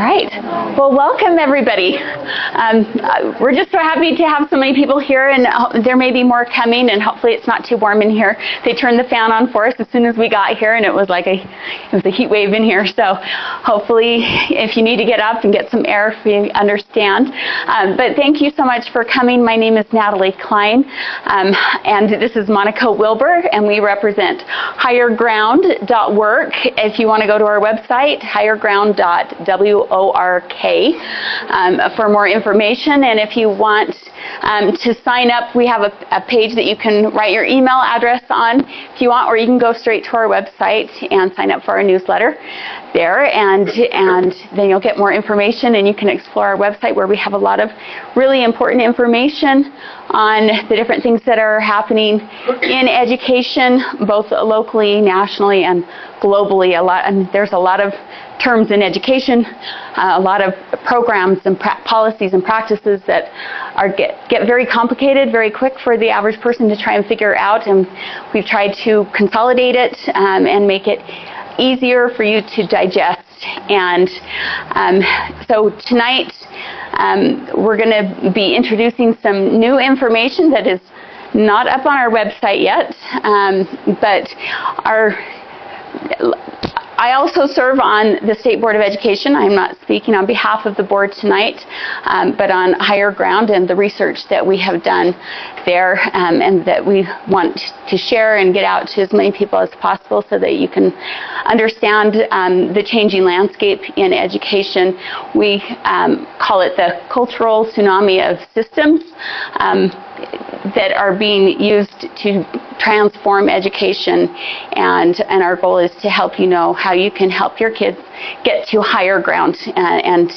All right. Well, welcome everybody. We're just so happy to have so many people here, and there may be more coming, and hopefully it's not too warm in here. They turned the fan on for us as soon as we got here, and it was a heat wave in here. So hopefully, if you need to get up and get some air, we understand. But thank you so much for coming. My name is Natalie Cline, and this is Monica Wilbur, and we represent higherground.work. If you want to go to our website, higherground.work. For more information, and if you want to sign up, we have a page that you can write your email address on if you want, or you can go straight to our website and sign up for our newsletter there, and then you'll get more information, and you can explore our website where we have a lot of really important information on the different things that are happening in education, both locally, nationally, and globally. There's a lot of terms in education, a lot of programs and policies and practices that get very complicated very quick for the average person to try and figure out, and we've tried to consolidate it and make it easier for you to digest. And so tonight we're going to be introducing some new information that is not up on our website yet, but I also serve on the State Board of Education. I'm not speaking on behalf of the board tonight, but on Higher Ground and the research that we have done there, and that we want to share and get out to as many people as possible so that you can understand the changing landscape in education. We call it the cultural tsunami of systems that are being used to transform education, and our goal is to help you know how you can help your kids get to higher ground and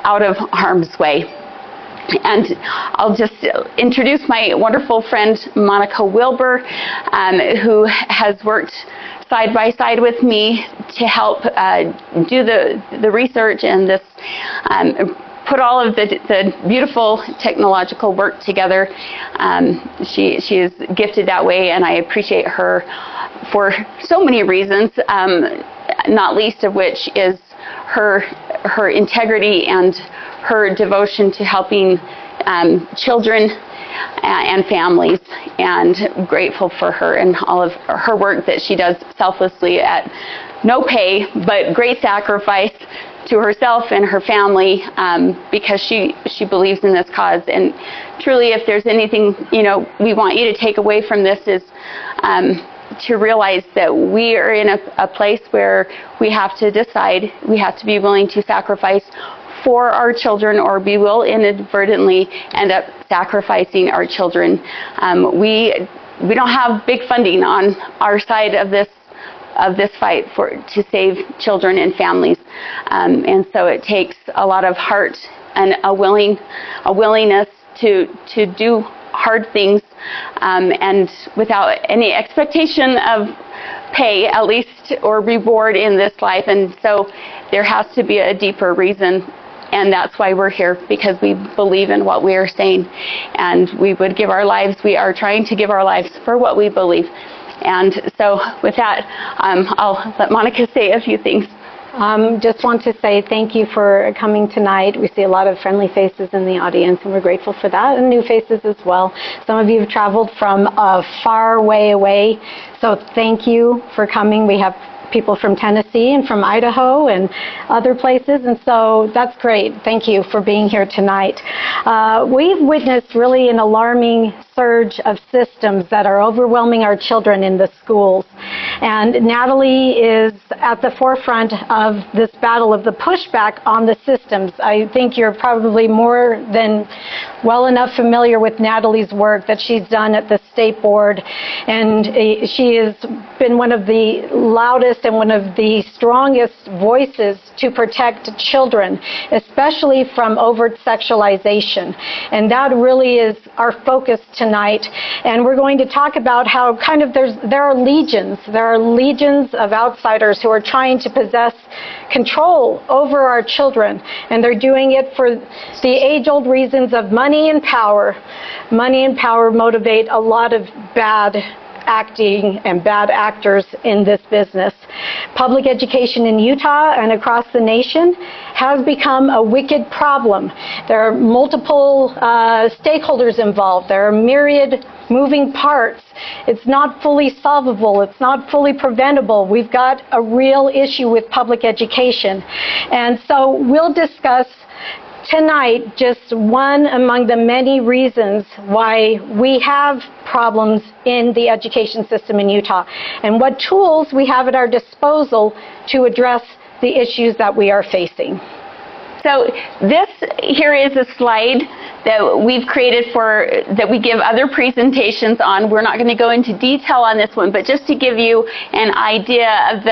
out of harm's way. And I'll just introduce my wonderful friend Monica Wilbur, who has worked side by side with me to help do the research and this put all of the beautiful technological work together. She is gifted that way, and I appreciate her for so many reasons, not least of which is her integrity and her devotion to helping children and families, and grateful for her and all of her work that she does selflessly at no pay, but great sacrifice to herself and her family, because she believes in this cause. And truly, if there's anything we want you to take away from this, is to realize that we are in a place where we have to decide, we have to be willing to sacrifice for our children, or we will inadvertently end up sacrificing our children. We don't have big funding on our side of this fight to save children and families, and so it takes a lot of heart and a willingness to do hard things, and without any expectation of pay, at least, or reward in this life. And so there has to be a deeper reason, and that's why we're here, because we believe in what we are saying, and we would give our lives. We are trying to give our lives for what we believe. And so with that, I'll let Monica say a few things. Just want to say thank you for coming tonight. We see a lot of friendly faces in the audience, and we're grateful for that, and new faces as well. Some of you have traveled from a far way away, so thank you for coming. We have people from Tennessee and from Idaho and other places, and so that's great. Thank you for being here tonight. We've witnessed really an alarming surge of systems that are overwhelming our children in the schools. And Natalie is at the forefront of this battle of the pushback on the systems. I think you're probably more than well enough familiar with Natalie's work that she's done at the State Board, and she has been one of the loudest and one of the strongest voices to protect children, especially from overt sexualization. And that really is our focus tonight. And we're going to talk about how there are legions of outsiders who are trying to possess control over our children, and they're doing it for the age-old reasons of money and power. Money and power motivate a lot of bad acting and bad actors in this business. Public education in Utah and across the nation has become a wicked problem. There are multiple stakeholders involved. There are myriad moving parts. It's not fully solvable. It's not fully preventable. We've got a real issue with public education. And so we'll discuss tonight just one among the many reasons why we have problems in the education system in Utah and what tools we have at our disposal to address the issues that we are facing. So this here is a slide that we've created that we give other presentations on. We're not going to go into detail on this one, but just to give you an idea of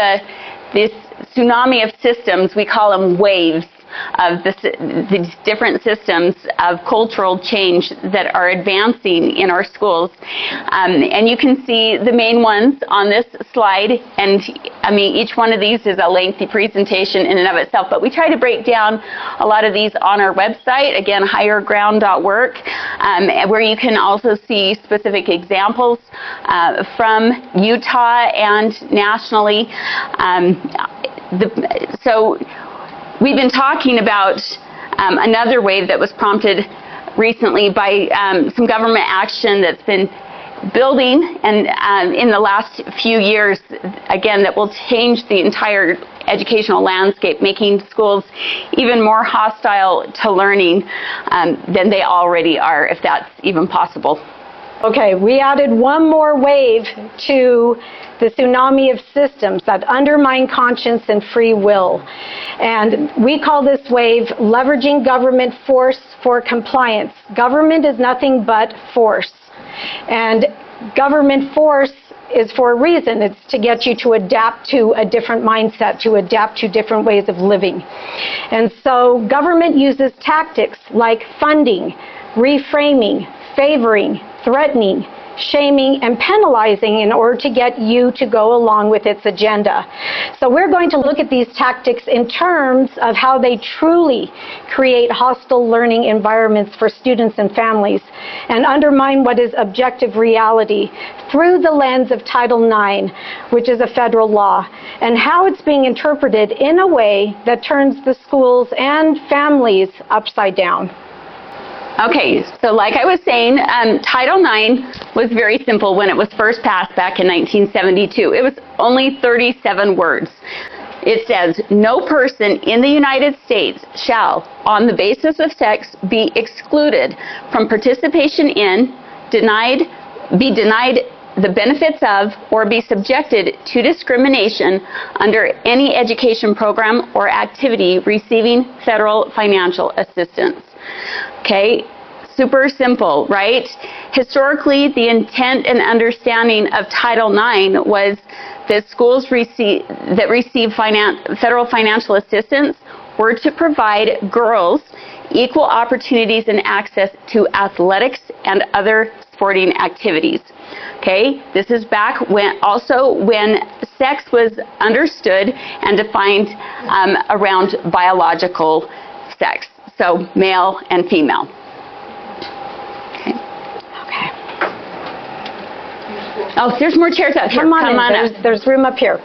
this tsunami of systems, we call them waves, of the different systems of cultural change that are advancing in our schools. And you can see the main ones on this slide, and I mean each one of these is a lengthy presentation in and of itself, but we try to break down a lot of these on our website, again higherground.org, where you can also see specific examples from Utah and nationally. So we've been talking about another wave that was prompted recently by some government action that's been building and in the last few years, again, that will change the entire educational landscape, making schools even more hostile to learning than they already are, if that's even possible. Okay, we added one more wave to the tsunami of systems that undermine conscience and free will. And we call this wave leveraging government force for compliance. Government is nothing but force. And government force is for a reason. It's to get you to adapt to a different mindset, to adapt to different ways of living. And so government uses tactics like funding, reframing, favoring, threatening, shaming, and penalizing in order to get you to go along with its agenda. So we're going to look at these tactics in terms of how they truly create hostile learning environments for students and families and undermine what is objective reality through the lens of Title IX, which is a federal law, and how it's being interpreted in a way that turns the schools and families upside down. Okay, so like I was saying, Title IX was very simple when it was first passed back in 1972. It was only 37 words. It says, no person in the United States shall, on the basis of sex, be excluded from participation in, be denied the benefits of, or be subjected to discrimination under any education program or activity receiving federal financial assistance. Okay, super simple, right? Historically, the intent and understanding of Title IX was that schools that receive federal financial assistance were to provide girls equal opportunities and access to athletics and other sporting activities. Okay, this is back when sex was understood and defined around biological sex. So male and female. Okay. Okay. Oh, there's more chairs out here. Come on in. There's room up here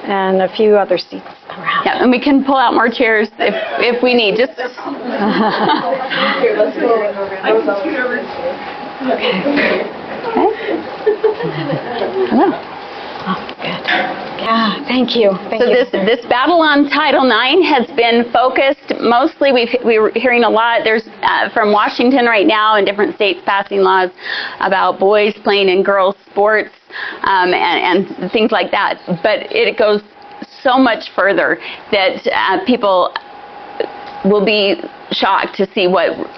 and a few other seats around. Yeah, and we can pull out more chairs if we need. Just. Here, let's go over. Okay. Hello. Oh, good. Yeah, thank you. So this battle on Title IX has been focused mostly, we're hearing a lot, there's from Washington right now and different states passing laws about boys playing in girls' sports and things like that. But it goes so much further that people will be shocked to see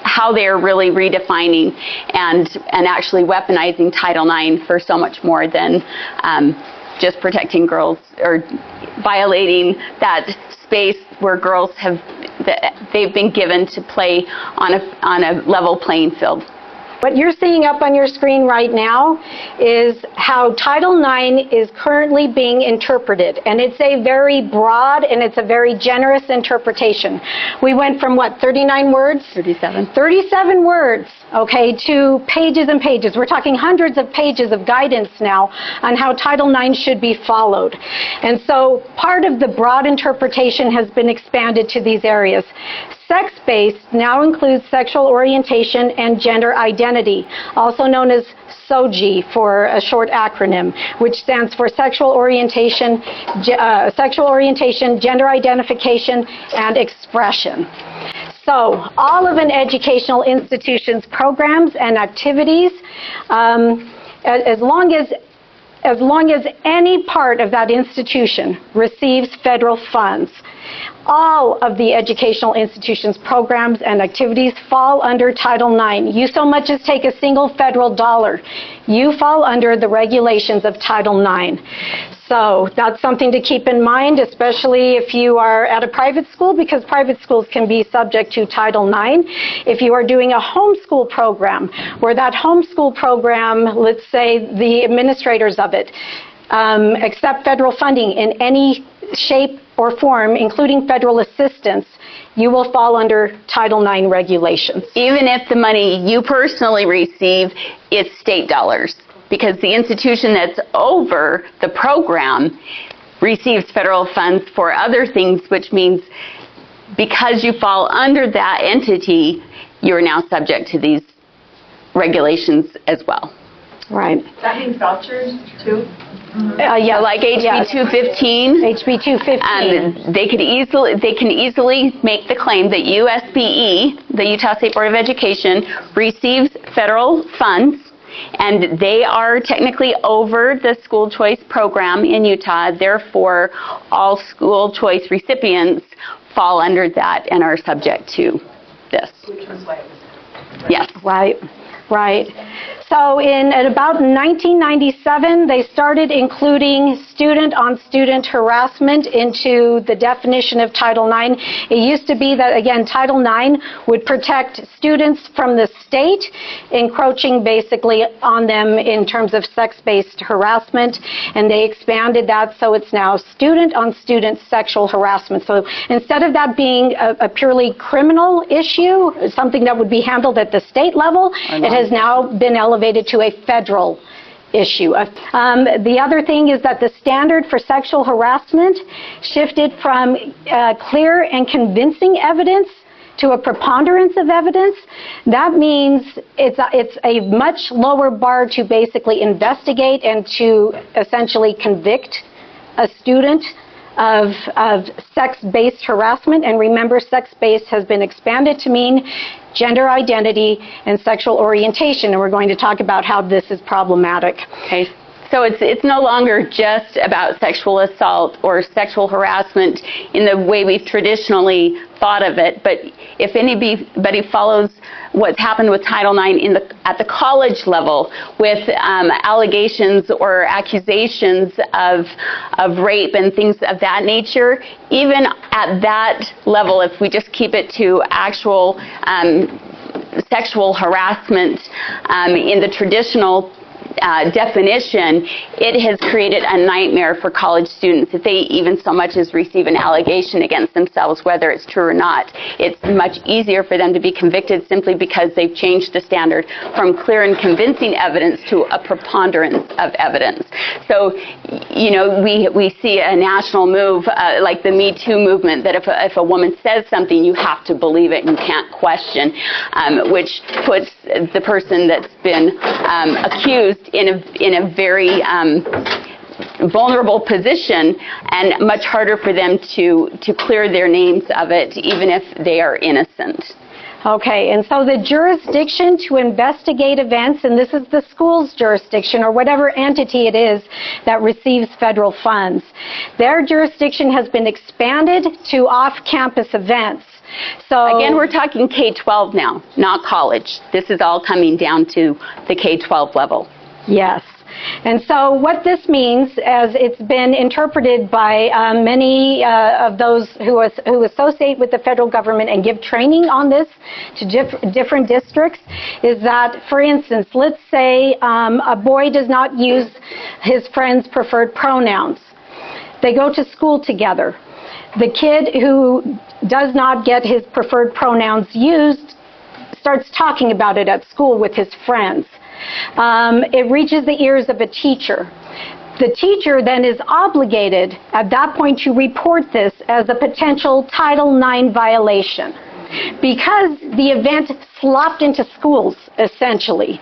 how they're really redefining and actually weaponizing Title IX for so much more than just protecting girls or violating that space where girls they've been given to play on a level playing field. What you're seeing up on your screen right now is how Title IX is currently being interpreted. And it's a very broad and it's a very generous interpretation. We went from, what, 39 words? 37. 37 words, okay, to pages and pages. We're talking hundreds of pages of guidance now on how Title IX should be followed. And so part of the broad interpretation has been expanded to these areas. Sex-based now includes sexual orientation and gender identity, also known as SOGI for a short acronym, which stands for sexual orientation, gender identification, and expression. So all of an educational institution's programs and activities, as long as any part of that institution receives federal funds, all of the educational institution's programs and activities fall under Title IX. You so much as take a single federal dollar, you fall under the regulations of Title IX. So that's something to keep in mind, especially if you are at a private school, because private schools can be subject to Title IX. If you are doing a homeschool program, where that homeschool program, let's say the administrators of it, accept federal funding in any shape or form, including federal assistance, you will fall under Title IX regulations. Even if the money you personally receive is state dollars, because the institution that's over the program receives federal funds for other things, which means because you fall under that entity, you're now subject to these regulations as well. Right. That means vouchers too? Yeah, like HB 215. HB 215. They can easily make the claim that USBE, the Utah State Board of Education, receives federal funds, and they are technically over the school choice program in Utah. Therefore, all school choice recipients fall under that and are subject to this. Yes. Right. Right. So at about 1997, they started including student-on-student harassment into the definition of Title IX. It used to be that, again, Title IX would protect students from the state, encroaching basically on them in terms of sex-based harassment, and they expanded that so it's now student-on-student sexual harassment. So instead of that being a purely criminal issue, something that would be handled at the state level, it has now been elevated to a federal issue. The other thing is that the standard for sexual harassment shifted from clear and convincing evidence to a preponderance of evidence. That means it's a much lower bar to basically investigate and to essentially convict a student of sex-based harassment. And remember, sex-based has been expanded to mean gender identity and sexual orientation, and we're going to talk about how this is problematic. Okay. So it's no longer just about sexual assault or sexual harassment in the way we've traditionally thought of it, but if anybody follows what's happened with Title IX at the college level with allegations or accusations of rape and things of that nature, even at that level, if we just keep it to actual sexual harassment in the traditional definition, it has created a nightmare for college students. If they even so much as receive an allegation against themselves, whether it's true or not, it's much easier for them to be convicted simply because they've changed the standard from clear and convincing evidence to a preponderance of evidence. So, you know, we see a national move like the Me Too movement, that if a woman says something, you have to believe it, you can't question, which puts the person that's been accused in a very vulnerable position, and much harder for them to clear their names of it, even if they are innocent. Okay, and so the jurisdiction to investigate events, and this is the school's jurisdiction or whatever entity it is that receives federal funds, their jurisdiction has been expanded to off-campus events. So again, we're talking K-12 now, not college. This is all coming down to the K-12 level. Yes. And so what this means, as it's been interpreted by many of those who associate with the federal government and give training on this to different districts, is that, for instance, let's say a boy does not use his friend's preferred pronouns. They go to school together. The kid who does not get his preferred pronouns used starts talking about it at school with his friends. It reaches the ears of a teacher. The teacher then is obligated at that point to report this as a potential Title IX violation because the event slopped into schools, essentially.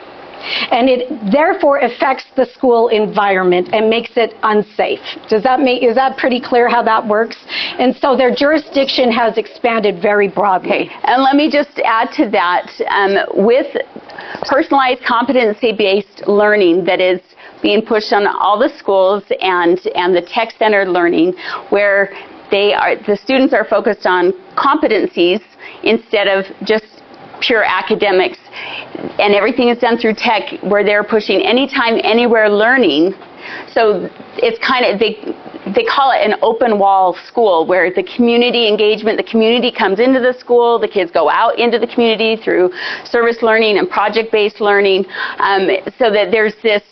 And it therefore affects the school environment and makes it unsafe. Is that pretty clear how that works? And so their jurisdiction has expanded very broadly. Okay, and let me just add to that, with personalized competency-based learning that is being pushed on all the schools and the tech-centered learning where the students are focused on competencies instead of just pure academics, and everything is done through tech where they're pushing anytime, anywhere learning. So it's kind of, they call it an open wall school where the community engagement, the community comes into the school, the kids go out into the community through service learning and project-based learning, so that there's this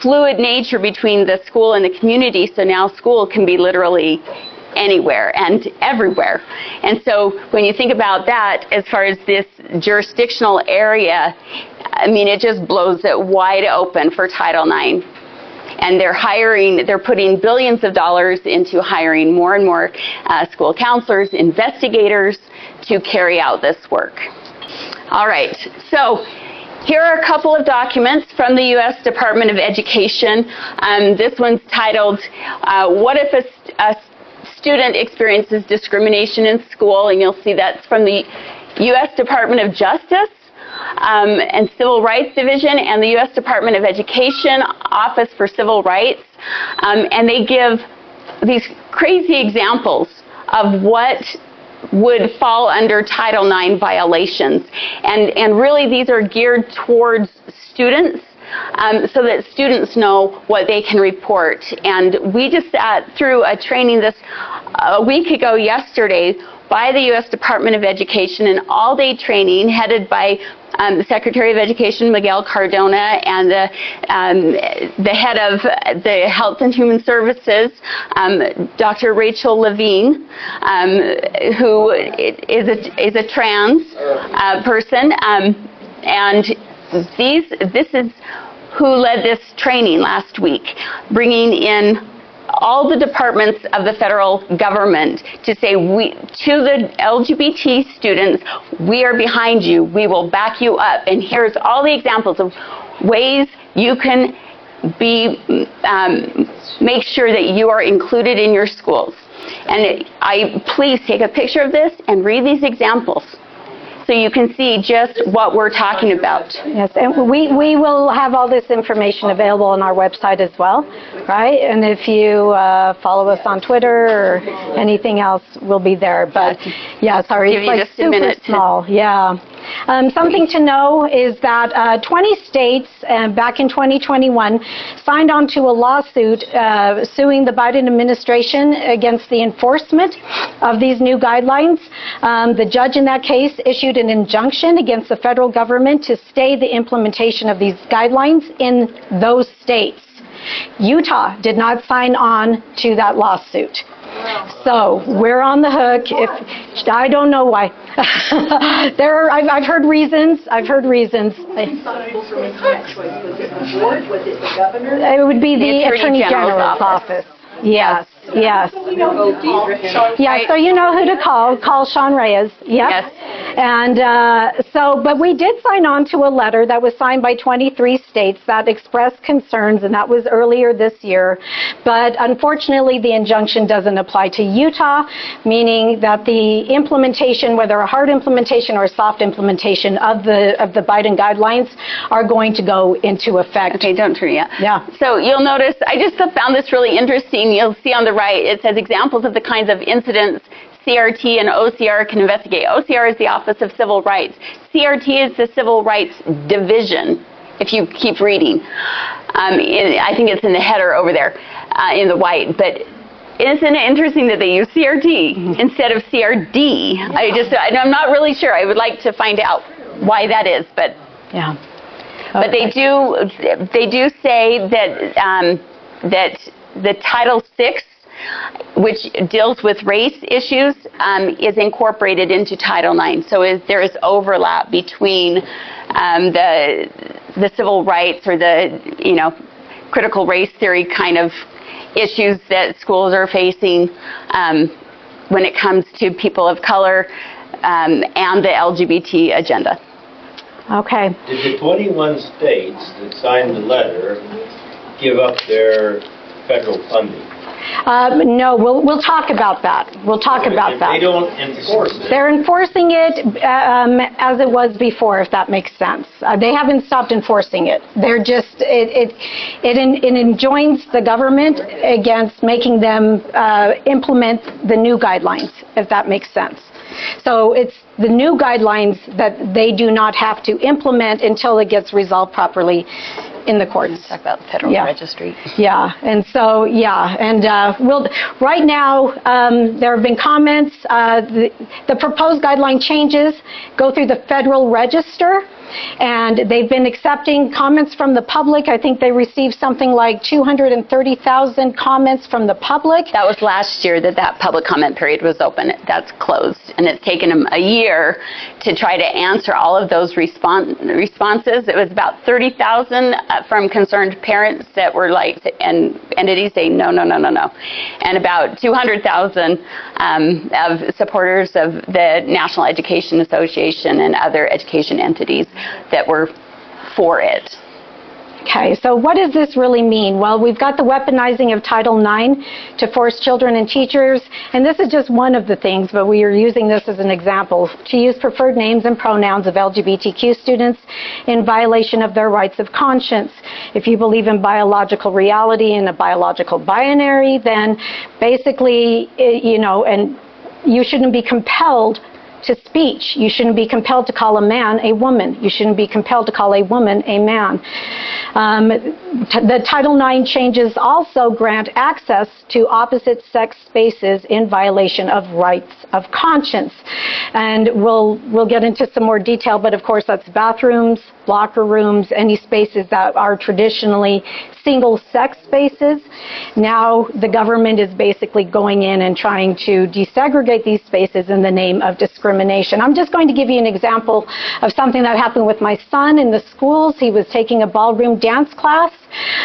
fluid nature between the school and the community, so now school can be literally anywhere and everywhere. And so when you think about that, as far as this jurisdictional area, I mean, it just blows it wide open for Title IX. And they're putting billions of dollars into hiring more and more school counselors, investigators to carry out this work. All right, so here are a couple of documents from the U.S. Department of Education. This one's titled, What If a Student Experiences Discrimination in School? And you'll see that's from the U.S. Department of Justice and Civil Rights Division and the U.S. Department of Education Office for Civil Rights. And they give these crazy examples of what would fall under Title IX violations. And really these are geared towards students, so that students know what they can report. And we just sat through a training a week ago yesterday by the U.S. Department of Education, an all-day training headed by the Secretary of Education, Miguel Cardona, and the head of the Health and Human Services, Dr. Rachel Levine, who is a trans person, and this is who led this training last week, bringing in all the departments of the federal government to say, to the LGBT students, we are behind you, we will back you up, and here's all the examples of ways you can make sure that you are included in your schools. And please take a picture of this and read these examples, so you can see just what we're talking about. Yes, and we will have all this information available on our website as well, right? And if you follow us on Twitter or anything else, we'll be there. But yeah, sorry, it's like super small. Yeah. Something to know is that 20 states back in 2021 signed on to a lawsuit suing the Biden administration against the enforcement of these new guidelines. The judge in that case issued an injunction against the federal government to stay the implementation of these guidelines in those states. Utah did not sign on to that lawsuit. So we're on the hook. I don't know why. I've heard reasons. It would be the Attorney General's office. Yes. Yeah, so you know who to call. Call Sean Reyes. Yep. Yes. And but we did sign on to a letter that was signed by 23 states that expressed concerns, and that was earlier this year. But unfortunately, the injunction doesn't apply to Utah, meaning that the implementation, whether a hard implementation or a soft implementation of the Biden guidelines, are going to go into effect. Okay, don't turn yet. Yeah. So you'll notice, I just found this really interesting. You'll see on the right, it says examples of the kinds of incidents CRT and OCR can investigate. OCR is the Office of Civil Rights. CRT is the Civil Rights Division, if you keep reading. I think it's in the header over there in the white. But isn't it interesting that they use CRT instead of CRD? I'm not really sure. I would like to find out why that is. But yeah. Okay. But they do say that that the Title VI which deals with race issues, is incorporated into Title IX. So there is overlap between the civil rights or the, critical race theory kind of issues that schools are facing when it comes to people of color and the LGBT agenda. Okay. Did the 21 states that signed the letter give up their federal funding? No, we'll talk about that. We'll talk about that. They don't enforce it. They're enforcing it as it was before, if that makes sense. They haven't stopped enforcing it. They're just, it enjoins the government against making them implement the new guidelines, if that makes sense. So it's the new guidelines that they do not have to implement until it gets resolved properly in the courts. Talk about the Federal Registry. Yeah, and so, right now, there have been comments. The proposed guideline changes go through the Federal Register, and they've been accepting comments from the public. I think they received something like 230,000 comments from the public. That was last year that public comment period was open. That's closed, and it's taken them a year to try to answer all of those responses. It was about 30,000 from concerned parents that were and entities saying no, no, no, no, no, and about 200,000 of supporters of the National Education Association and other education entities that were for it. Okay, so what does this really mean? Well, we've got the weaponizing of Title IX to force children and teachers, and this is just one of the things, but we are using this as an example, to use preferred names and pronouns of LGBTQ students in violation of their rights of conscience. If you believe in biological reality and a biological binary, then basically, and you shouldn't be compelled to speech. You shouldn't be compelled to call a man a woman. You shouldn't be compelled to call a woman a man. The Title IX changes also grant access to opposite-sex spaces in violation of rights of conscience. And we'll get into some more detail, but of course that's bathrooms, locker rooms, any spaces that are traditionally single-sex spaces. Now the government is basically going in and trying to desegregate these spaces in the name of discrimination. I'm just going to give you an example of something that happened with my son in the schools. He was taking a ballroom dance class,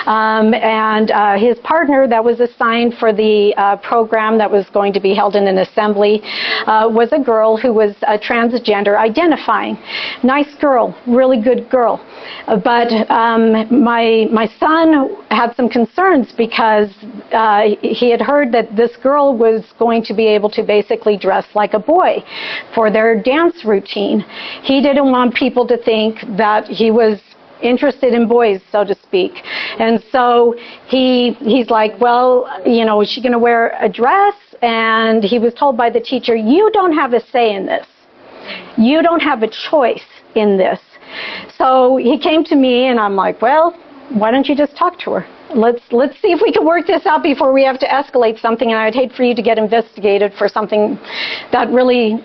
and his partner that was assigned for the program that was going to be held in an assembly was a girl who was transgender identifying. Nice girl, really good girl. But my son had some concerns because he had heard that this girl was going to be able to basically dress like a boy for their dance routine. He didn't want people to think that he was interested in boys, so to speak. And so he's like, well, is she going to wear a dress? And he was told by the teacher, you don't have a say in this. You don't have a choice in this. So he came to me and I'm like, well, why don't you just talk to her? Let's see if we can work this out before we have to escalate something, and I'd hate for you to get investigated for something that really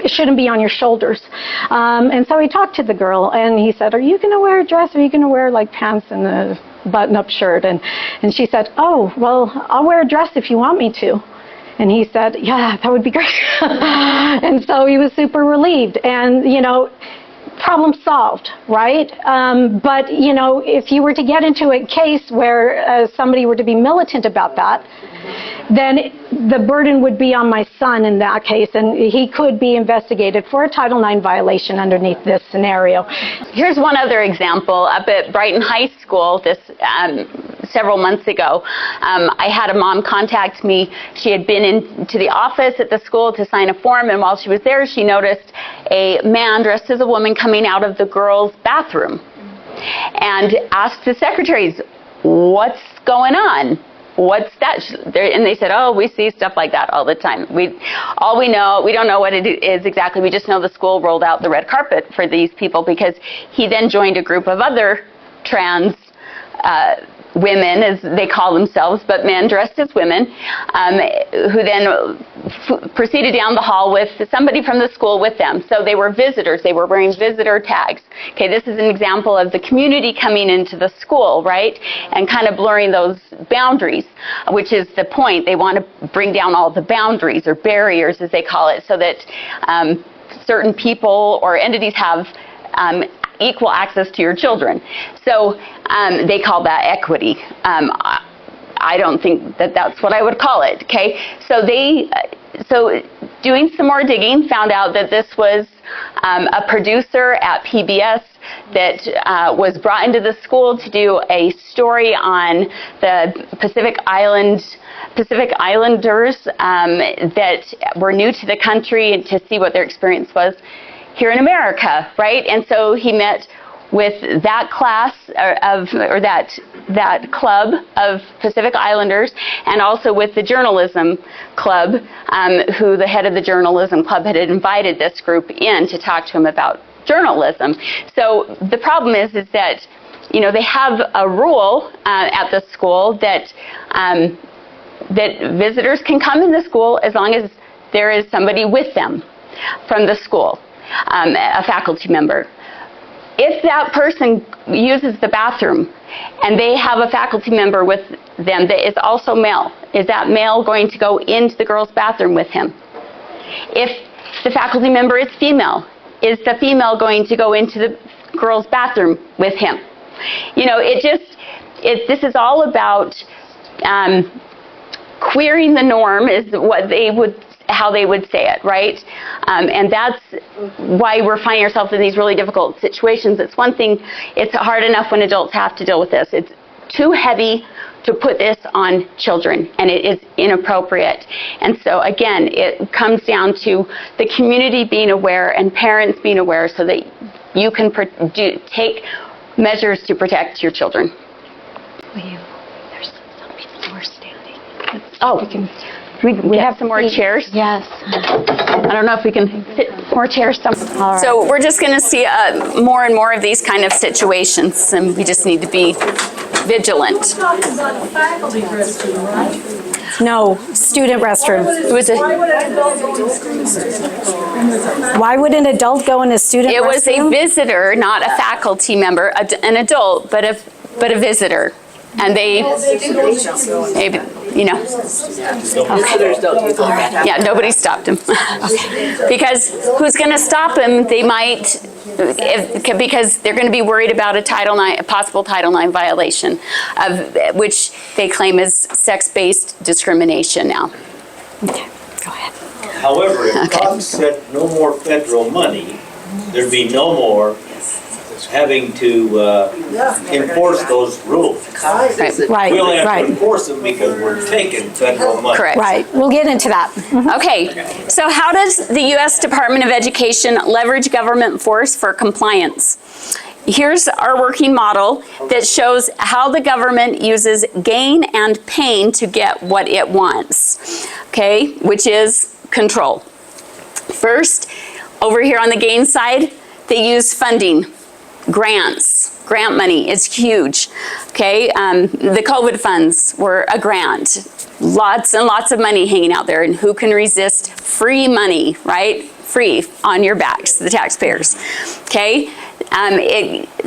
shouldn't be on your shoulders. And so he talked to the girl and he said, are you going to wear a dress, or are you going to wear like pants and a button-up shirt? And she said, oh, well, I'll wear a dress if you want me to. And he said, yeah, that would be great. And so he was super relieved. And, problem solved, right? But, if you were to get into a case where somebody were to be militant about that, then the burden would be on my son in that case, and he could be investigated for a Title IX violation underneath this scenario. Here's one other example. Up at Brighton High School several months ago, I had a mom contact me. She had been into the office at the school to sign a form, and while she was there, she noticed a man dressed as a woman coming out of the girls' bathroom and asked the secretaries, what's going on? What's that? And they said, oh, we see stuff like that all the time. We don't know what it is exactly. We just know the school rolled out the red carpet for these people, because he then joined a group of other trans women, as they call themselves, but men dressed as women, who then proceeded down the hall with somebody from the school with them. So they were visitors. They were wearing visitor tags. Okay, this is an example of the community coming into the school, right, and kind of blurring those boundaries, which is the point. They want to bring down all the boundaries, or barriers, as they call it, so that certain people or entities have equal access to your children. So they call that equity. I don't think that that's what I would call it. Okay, so doing some more digging, found out that this was a producer at PBS that was brought into the school to do a story on the Pacific Islanders that were new to the country, and to see what their experience was here in America, right? And so he met with that class or that club of Pacific Islanders, and also with the journalism club, who the head of the journalism club had invited this group in to talk to him about journalism. So the problem is that, you know, they have a rule at the school that that visitors can come in the school as long as there is somebody with them from the school, a faculty member. If that person uses the bathroom and they have a faculty member with them that is also male, is that male going to go into the girl's bathroom with him? If the faculty member is female, is the female going to go into the girl's bathroom with him? You know, this is all about queering the norm, is how they would say it, right? And that's why we're finding ourselves in these really difficult situations. It's one thing, it's hard enough when adults have to deal with this. It's too heavy to put this on children, and it is inappropriate. And so again, it comes down to the community being aware and parents being aware, so that you can take measures to protect your children. There's some more standing. Oh, we have some more chairs. Yes. I don't know if we can fit more chairs somewhere. All right. So we're just going to see more and more of these kind of situations, and we just need to be vigilant. No, student restroom. It was Why would an adult go in a student restroom? It was a visitor, not a faculty member, an adult, but a visitor. And they, you know. Visitors don't use the bathroom. Yeah, nobody stopped him. Because who's going to stop him? They might, because they're going to be worried about a possible Title IX violation, which they claim is sex-based discrimination now. Okay, go ahead. However, if God said no more federal money, there'd be no more having to enforce those rules. Right, We only have right. to enforce them because we're taking federal money. Correct. Right, we'll get into that. Okay, so how does the U.S. Department of Education leverage government force for compliance? Here's our working model that shows how the government uses gain and pain to get what it wants, okay, which is control. First, over here on the gain side, they use funding. Grant money is huge, okay? The COVID funds were a grant. Lots and lots of money hanging out there, and who can resist free money, right? Free on your backs, the taxpayers, okay?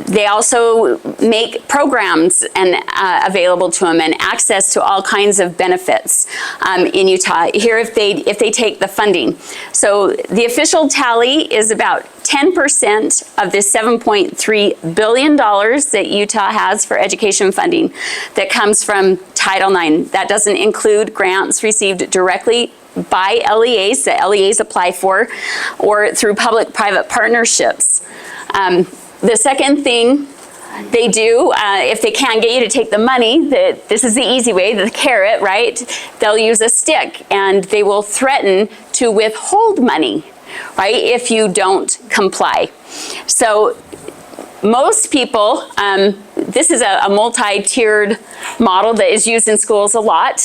They also make programs available to them, and access to all kinds of benefits in Utah. Here, if they take the funding. So the official tally is about 10% of the $7.3 billion that Utah has for education funding that comes from Title IX. That doesn't include grants received directly by LEAs that LEAs apply for, or through public-private partnerships. The second thing they do, if they can't get you to take the money, this is the easy way, the carrot, right? They'll use a stick, and they will threaten to withhold money, right, if you don't comply. So most people, this is a multi-tiered model that is used in schools a lot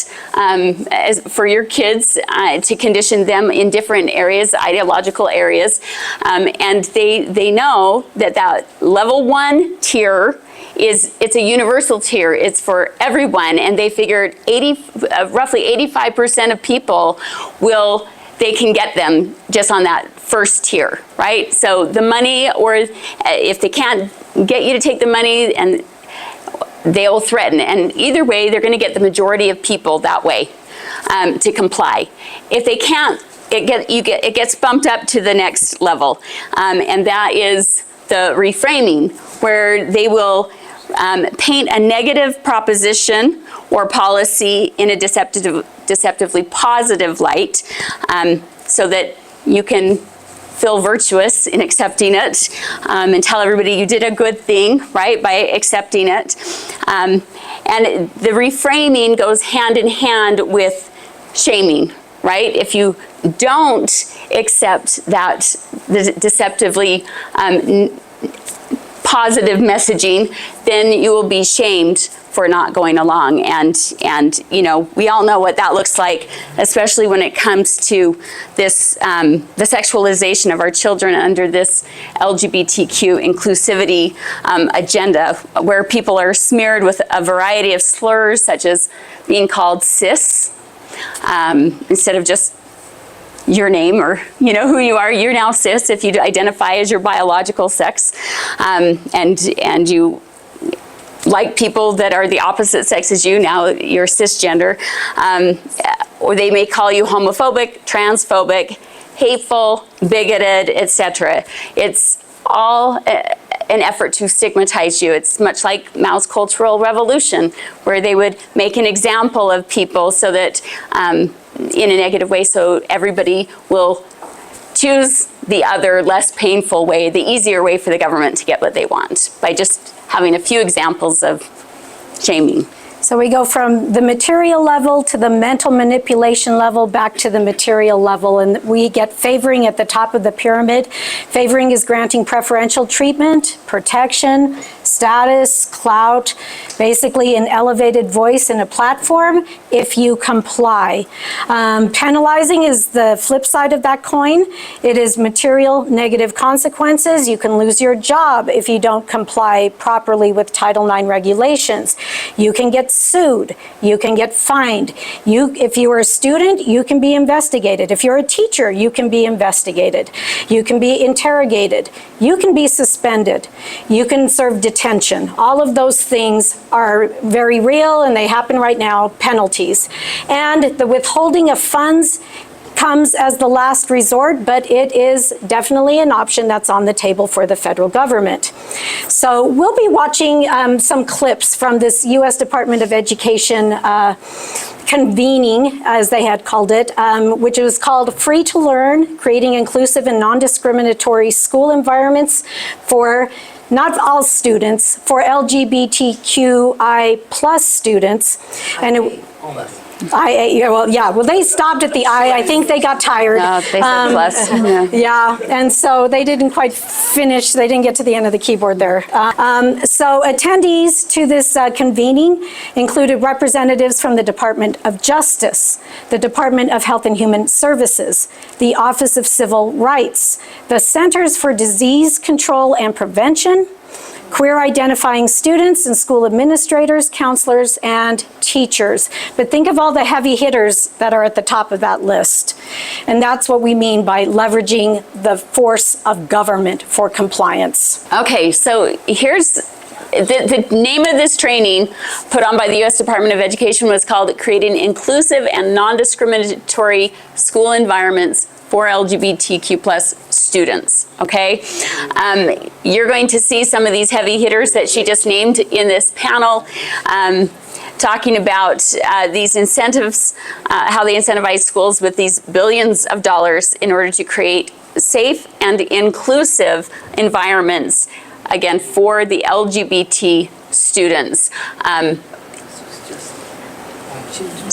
for your kids to condition them in different areas, ideological areas. And they know that level 1 tier it's a universal tier. It's for everyone, and they figured roughly 85% of people they can get them just on that first tier, right? So the money, or if they can't get you to take the money, and they'll threaten. And either way, they're going to get the majority of people that way to comply. If they can't, it gets bumped up to the next level, and that is the reframing, where they will paint a negative proposition or policy in a deceptively positive light, so that you can feel virtuous in accepting it, and tell everybody you did a good thing, right, by accepting it. And the reframing goes hand in hand with shaming, right? If you don't accept that deceptively positive messaging, then you will be shamed for not going along. And you know, we all know what that looks like, especially when it comes to this the sexualization of our children under this LGBTQ inclusivity agenda, where people are smeared with a variety of slurs, such as being called cis instead of just your name, or you know who you are. You're now cis if you identify as your biological sex, and you like people that are the opposite sex as you. Now you're cisgender, or they may call you homophobic, transphobic, hateful, bigoted, etc. It's all an effort to stigmatize you. It's much like Mao's Cultural Revolution, where they would make an example of people so that in a negative way, so everybody will choose the other, less painful way, the easier way for the government to get what they want, by just having a few examples of shaming. So we go from the material level to the mental manipulation level, back to the material level, and we get favoring at the top of the pyramid. Favoring is granting preferential treatment, protection, status, clout, basically an elevated voice and a platform if you comply. Penalizing is the flip side of that coin. It is material negative consequences. You can lose your job if you don't comply properly with Title IX regulations. You can get sued. You can get fined. If you are a student, you can be investigated. If you're a teacher, you can be investigated. You can be interrogated. You can be suspended. You can serve detention. All of those things are very real, and they happen right now, penalties. And the withholding of funds comes as the last resort, but it is definitely an option that's on the table for the federal government. So we'll be watching some clips from this U.S. Department of Education convening, as they had called it, which was called Free to Learn, Creating Inclusive and Non-Discriminatory School Environments for not all students, for LGBTQI plus students. And well, they stopped at the I think they got tired. No, they said plus. Yeah, and so they didn't quite finish. They didn't get to the end of the keyboard there. So attendees to this convening included representatives from the Department of Justice, the Department of Health and Human Services, the Office of Civil Rights, the Centers for Disease Control and Prevention, queer identifying students and school administrators, counselors, and teachers. But think of all the heavy hitters that are at the top of that list. And that's what we mean by leveraging the force of government for compliance. Okay, so here's the name of this training put on by the U.S. Department of Education was called Creating Inclusive and Non-Discriminatory School Environments for LGBTQ plus students, okay? You're going to see some of these heavy hitters that she just named in this panel, talking about these incentives, how they incentivize schools with these billions of dollars in order to create safe and inclusive environments, again, for the LGBT students.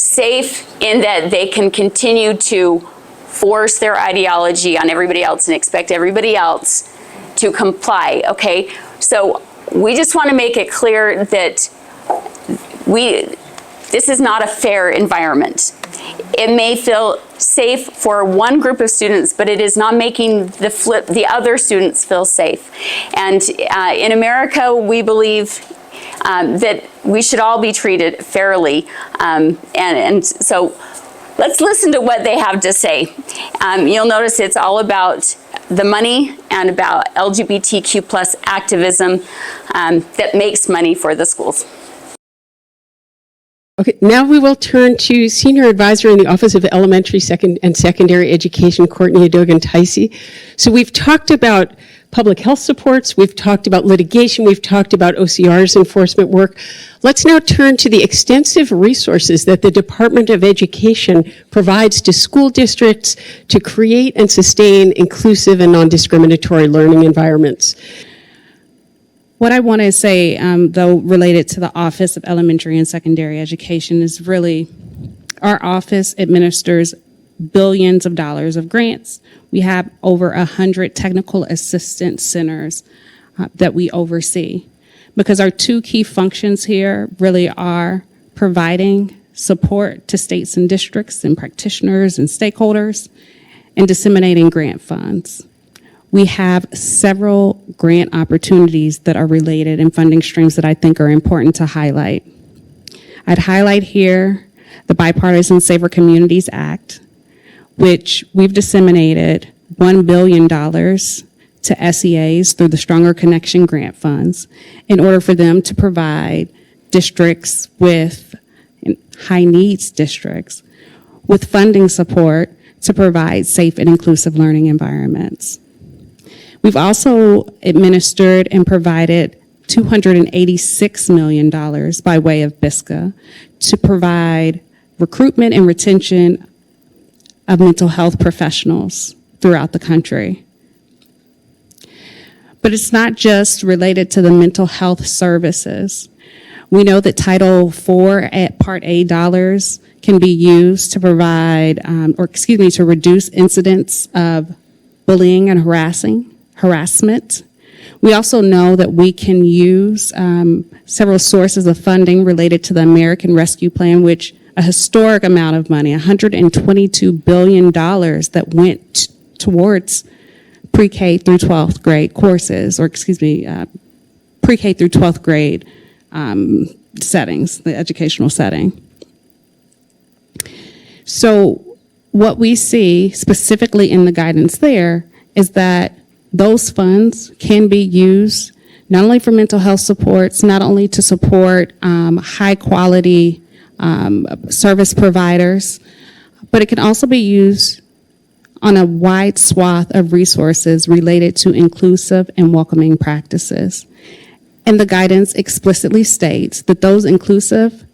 Safe in that they can continue to force their ideology on everybody else and expect everybody else to comply, okay? So we just want to make it clear that this is not a fair environment. It may feel safe for one group of students, but it is not making the other students feel safe. And in America, we believe that we should all be treated fairly. And so let's listen to what they have to say. You'll notice it's all about the money and about LGBTQ plus activism that makes money for the schools. Okay, now we will turn to Senior Advisor in the Office of Elementary and Secondary Education, Courtney Adogan-Ticey. So we've talked about public health supports, we've talked about litigation, we've talked about OCR's enforcement work. Let's now turn to the extensive resources that the Department of Education provides to school districts to create and sustain inclusive and non-discriminatory learning environments. What I want to say, though, related to the Office of Elementary and Secondary Education is really our office administers billions of dollars of grants. We have over 100 technical assistance centers that we oversee, because our two key functions here really are providing support to states and districts and practitioners and stakeholders and disseminating grant funds. We have several grant opportunities that are related and funding streams that I think are important to highlight. I'd highlight here the Bipartisan Safer Communities Act, which we've disseminated $1 billion to SEAs through the Stronger Connection grant funds in order for them to provide districts with high needs districts with funding support to provide safe and inclusive learning environments. We've also administered and provided $286 million by way of BISCA to provide recruitment and retention of mental health professionals throughout the country. But it's not just related to the mental health services. We know that Title IV at Part A dollars can be used to provide, to reduce incidents of bullying and harassment. We also know that we can use several sources of funding related to the American Rescue Plan, which a historic amount of money, $122 billion that went towards pre-K through 12th grade courses, pre-K through 12th grade settings, the educational setting. So what we see specifically in the guidance there is that those funds can be used not only for mental health supports, not only to support high quality service providers, but it can also be used on a wide swath of resources related to inclusive and welcoming practices. And the guidance explicitly states that those inclusive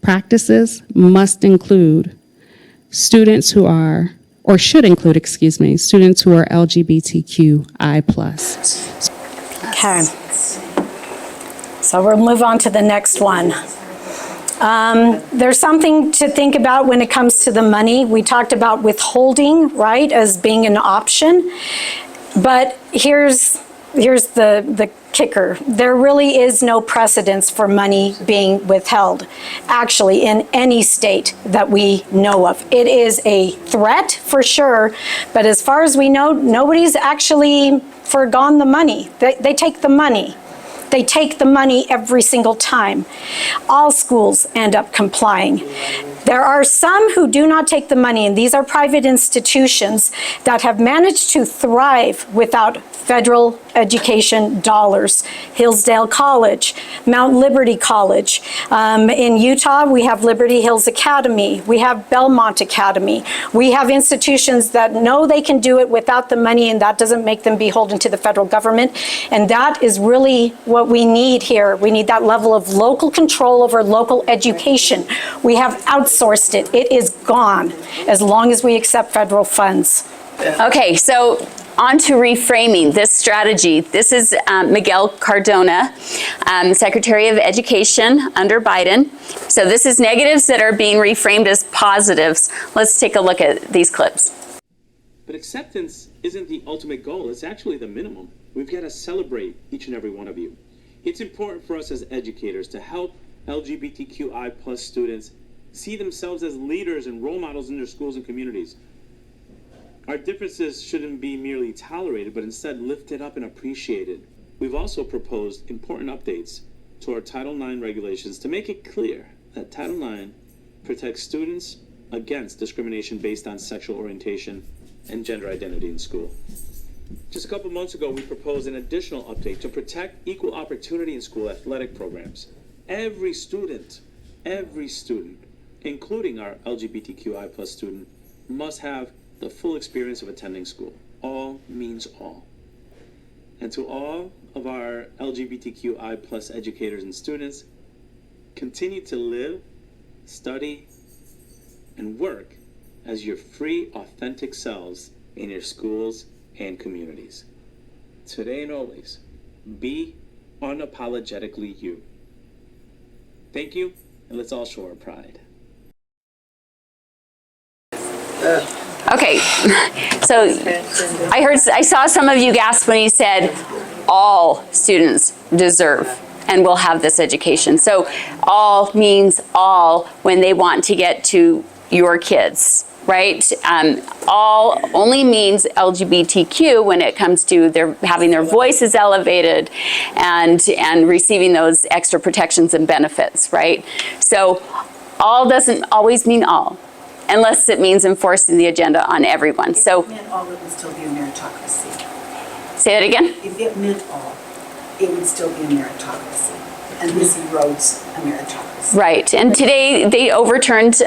practices must include students who are, or should include, students who are LGBTQI+. Okay. So we'll move on to the next one. There's something to think about when it comes to the money. We talked about withholding, right, as being an option. But here's the kicker. There really is no precedence for money being withheld, actually, in any state that we know of. It is a threat for sure, but as far as we know, nobody's actually forgone the money. They take the money. They take the money every single time. All schools end up complying. There are some who do not take the money, and these are private institutions that have managed to thrive without federal education dollars. Hillsdale College, Mount Liberty College. In Utah, we have Liberty Hills Academy. We have Belmont Academy. We have institutions that know they can do it without the money, and that doesn't make them beholden to the federal government. And that is really what we need here. We need that level of local control over local education. We have outsourced it. It is gone as long as we accept federal funds. Okay, so on to reframing this strategy. This is Miguel Cardona, Secretary of Education under Biden. So this is negatives that are being reframed as positives. Let's take a look at these clips. But acceptance isn't the ultimate goal. It's actually the minimum. We've got to celebrate each and every one of you. It's important for us as educators to help LGBTQI+ students see themselves as leaders and role models in their schools and communities. Our differences shouldn't be merely tolerated, but instead lifted up and appreciated. We've also proposed important updates to our Title IX regulations to make it clear that Title IX protects students against discrimination based on sexual orientation and gender identity in school. Just a couple months ago, we proposed an additional update to protect equal opportunity in school athletic programs. Every student, including our LGBTQI+ student, must have the full experience of attending school. All means all. And to all of our LGBTQI+ educators and students, continue to live, study, and work as your free, authentic selves in your schools and communities. Today and always, be unapologetically you. Thank you, and let's all show our pride. Okay, so I saw some of you gasp when he said all students deserve and will have this education. So all means all when they want to get to your kids, right? All only means LGBTQ when it comes to their having their voices elevated and receiving those extra protections and benefits, right? So all doesn't always mean all, unless it means enforcing the agenda on everyone. So if it meant all, it would still be a meritocracy. Say that again? If it meant all, it would still be a meritocracy. And this erodes a meritocracy. Right, and today they overturned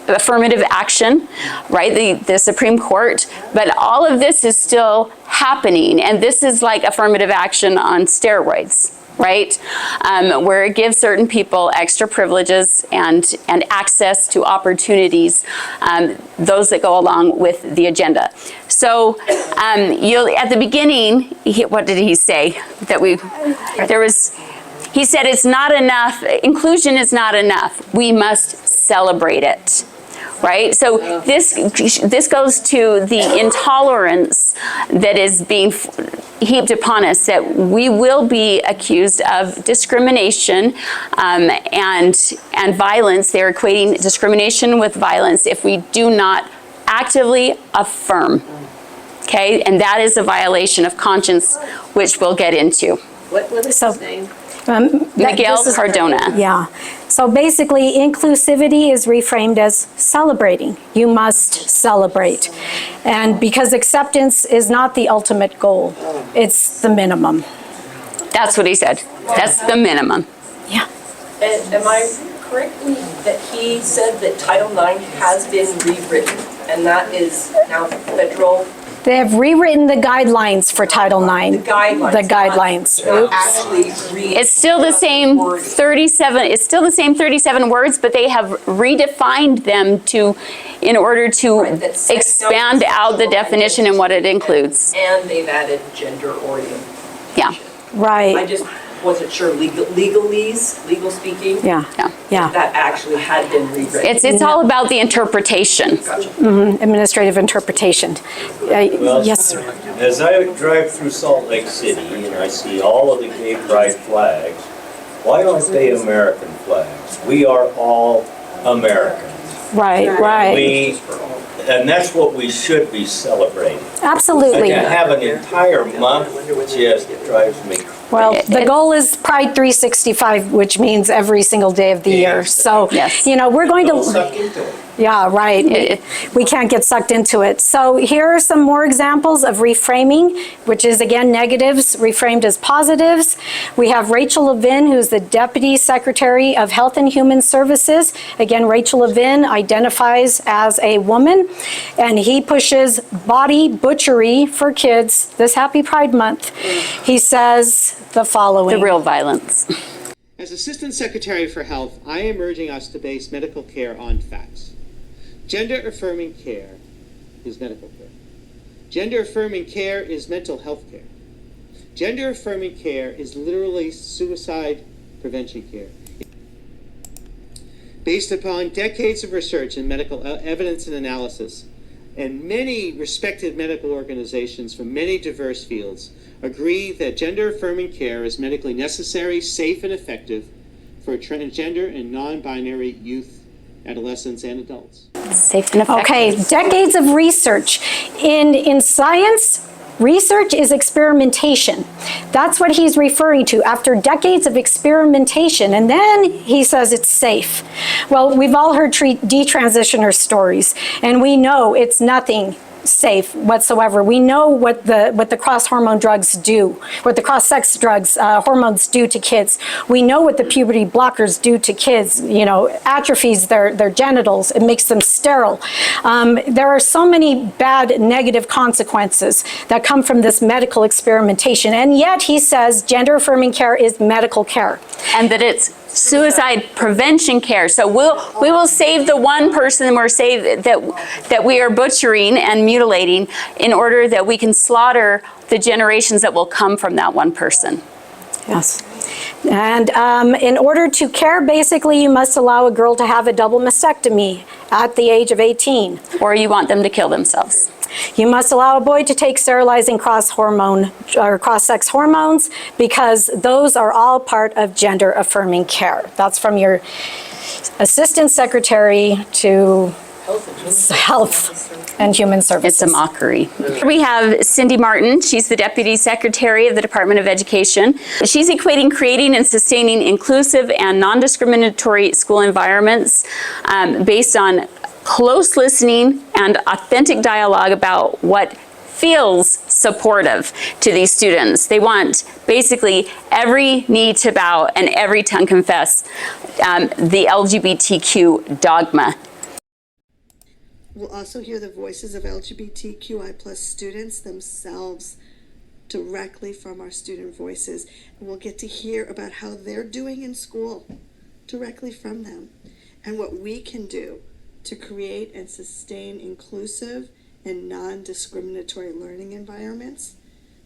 affirmative action, right, the Supreme Court, but all of this is still happening, and this is like affirmative action on steroids, right, where it gives certain people extra privileges and access to opportunities, those that go along with the agenda. So at the beginning, what did he say? He said it's not enough, inclusion is not enough. We must celebrate it, right? So this goes to the intolerance that is being heaped upon us, that we will be accused of discrimination and violence. They're equating discrimination with violence if we do not actively affirm, okay? And that is a violation of conscience, which we'll get into. What is his name? Miguel Cardona. Yeah. So basically, inclusivity is reframed as celebrating. You must celebrate. And because acceptance is not the ultimate goal, it's the minimum. That's what he said. That's the minimum. Yeah. And am I correctly that he said that Title IX has been rewritten and that is now federal? They have rewritten the guidelines for Title IX. The guidelines. The guidelines. It's still the same 37. It's still the same 37 words, but they have redefined them in order to expand out the definition and what it includes. And they've added gender orientation. Yeah. Right. I just wasn't sure legal speaking. Yeah. Yeah. That actually had been rewritten. It's all about the interpretation. Gotcha. Administrative interpretation. Well, Yes, sir. as I drive through Salt Lake City and I see all of the gay pride flags, why aren't they American flags? We are all Americans. Right. And that's what we should be celebrating. Absolutely. And to have an entire month just drives me crazy. Well, the goal is Pride 365, which means every single day of the year. So, Yes. we're going Don't suck into to, it. yeah, right. We can't get sucked into it. So here are some more examples of reframing, which is again negatives reframed as positives. We have Rachel Levin, who's the Deputy Secretary of Health and Human Services. Again, Rachel Levin identifies as a woman, and he pushes body butchery for kids this Happy Pride Month. He says the following. The real violence. As Assistant Secretary for Health, I am urging us to base medical care on facts. Gender-affirming care is medical care. Gender-affirming care is mental health care. Gender-affirming care is literally suicide prevention care. Based upon decades of research and medical evidence and analysis, and many respected medical organizations from many diverse fields agree that gender-affirming care is medically necessary, safe, and effective for transgender and non-binary youth, adolescents, and adults. Safe and effective. Okay, decades of research. In science, research is experimentation. That's what he's referring to. After decades of experimentation, and then he says it's safe. Well, we've all heard detransitioner stories, and we know it's nothing safe whatsoever. We know what the cross-hormone drugs do, what the cross-sex drugs, hormones do to kids. We know what the puberty blockers do to kids. You know, atrophies their genitals. It makes them sterile. There are so many bad negative consequences that come from this medical experimentation, and yet he says gender-affirming care is medical care. And that it's suicide prevention care. So we will save the one person we're saved that we are butchering and mutilating in order that we can slaughter the generations that will come from that one person. Yes. And in order to care, basically, you must allow a girl to have a double mastectomy at the age of 18. Or you want them to kill themselves. You must allow a boy to take sterilizing cross-hormone or cross-sex hormones, because those are all part of gender-affirming care. That's from your assistant secretary to Health and Human Services. It's a mockery. We have Cindy Martin. She's the Deputy Secretary of the Department of Education. She's equating creating and sustaining inclusive and non-discriminatory school environments based on close listening and authentic dialogue about what feels supportive to these students. They want basically every knee to bow and every tongue confess the LGBTQ dogma. We'll also hear the voices of LGBTQI+ students themselves directly from our student voices. And we'll get to hear about how they're doing in school directly from them, and what we can do to create and sustain inclusive and non-discriminatory learning environments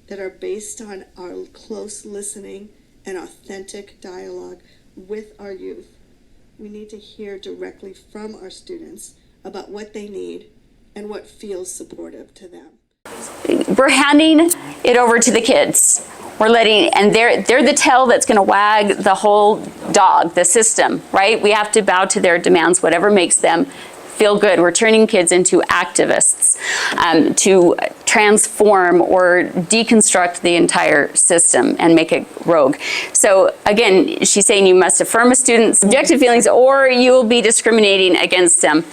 that are based on our close listening and authentic dialogue with our youth. We need to hear directly from our students about what they need and what feels supportive to them. We're handing it over to the kids. We're letting, and they're the tail that's going to wag the whole dog, the system, right? We have to bow to their demands, whatever makes them feel good. We're turning kids into activists to transform or deconstruct the entire system and make it rogue. So again, she's saying you must affirm a student's subjective feelings or you will be discriminating against them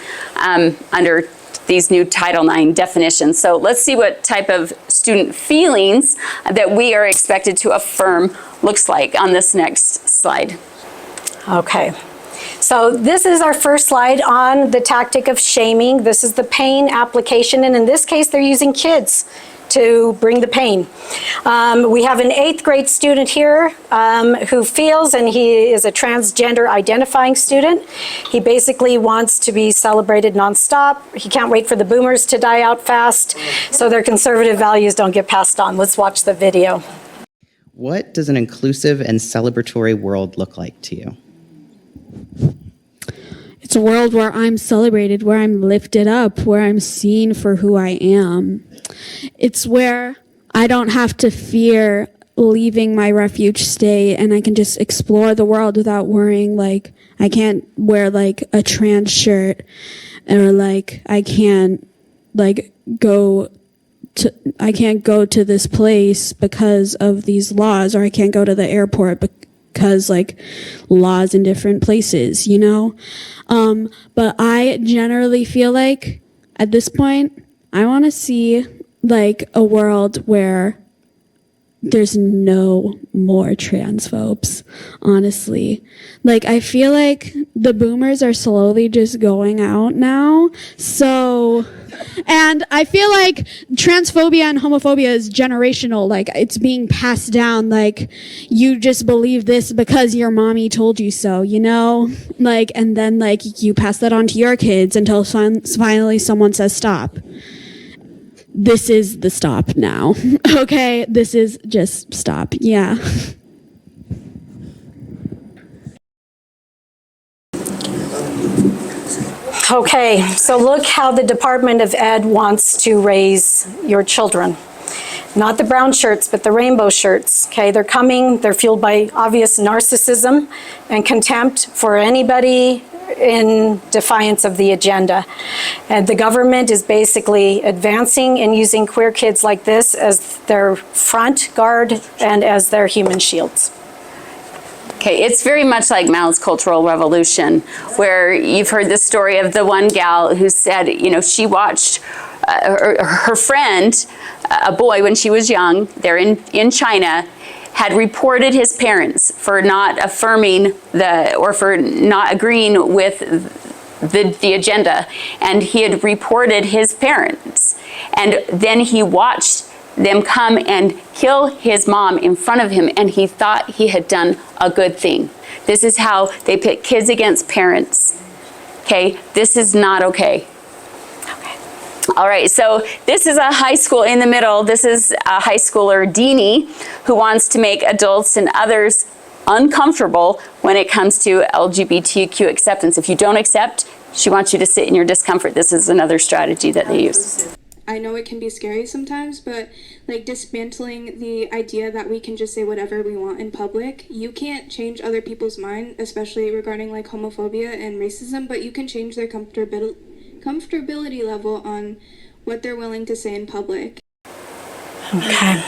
under these new Title IX definitions. So let's see what type of student feelings that we are expected to affirm looks like on this next slide. Okay. So this is our first slide on the tactic of shaming. This is the pain application, and in this case, they're using kids to bring the pain. We have an 8th grade student here who feels, and he is a transgender identifying student. He basically wants to be celebrated nonstop. He can't wait for the boomers to die out fast so their conservative values don't get passed on. Let's watch the video. What does an inclusive and celebratory world look like to you? It's a world where I'm celebrated, where I'm lifted up, where I'm seen for who I am. It's where I don't have to fear leaving my refuge state and I can just explore the world without worrying, like, I can't wear, like, a trans shirt, or, like, I can't go to this place because of these laws, or I can't go to the airport because, like, laws in different places, you know? But I generally feel like at this point, I want to see, like, a world where there's no more transphobes, honestly. Like, I feel like the boomers are slowly just going out now. So, and I feel like transphobia and homophobia is generational. Like, it's being passed down. Like, you just believe this because your mommy told you so, you know? Like, and then, like, you pass that on to your kids until finally someone says stop. This is the stop now. Okay, this is just stop. Yeah. Okay, so look how the Department of Ed wants to raise your children. Not the brown shirts, but the rainbow shirts, okay? They're coming, they're fueled by obvious narcissism and contempt for anybody in defiance of the agenda. And the government is basically advancing and using queer kids like this as their front guard and as their human shields. Okay, it's very much like Mao's Cultural Revolution, where you've heard the story of the one gal who said, you know, she watched her friend, a boy when she was young, there in China, had reported his parents for not affirming or for not agreeing with the agenda, and he had reported his parents. And then he watched them come and kill his mom in front of him, and he thought he had done a good thing. This is how they pit kids against parents. Okay, this is not okay. All right, so this is a high school in the middle. This is a high schooler, Deanie, who wants to make adults and others uncomfortable when it comes to LGBTQ acceptance. If you don't accept, she wants you to sit in your discomfort. This is another strategy that they use. I know it can be scary sometimes, but like dismantling the idea that we can just say whatever we want in public. You can't change other people's mind, especially regarding like homophobia and racism, but you can change their comfortability level on what they're willing to say in public. Okay.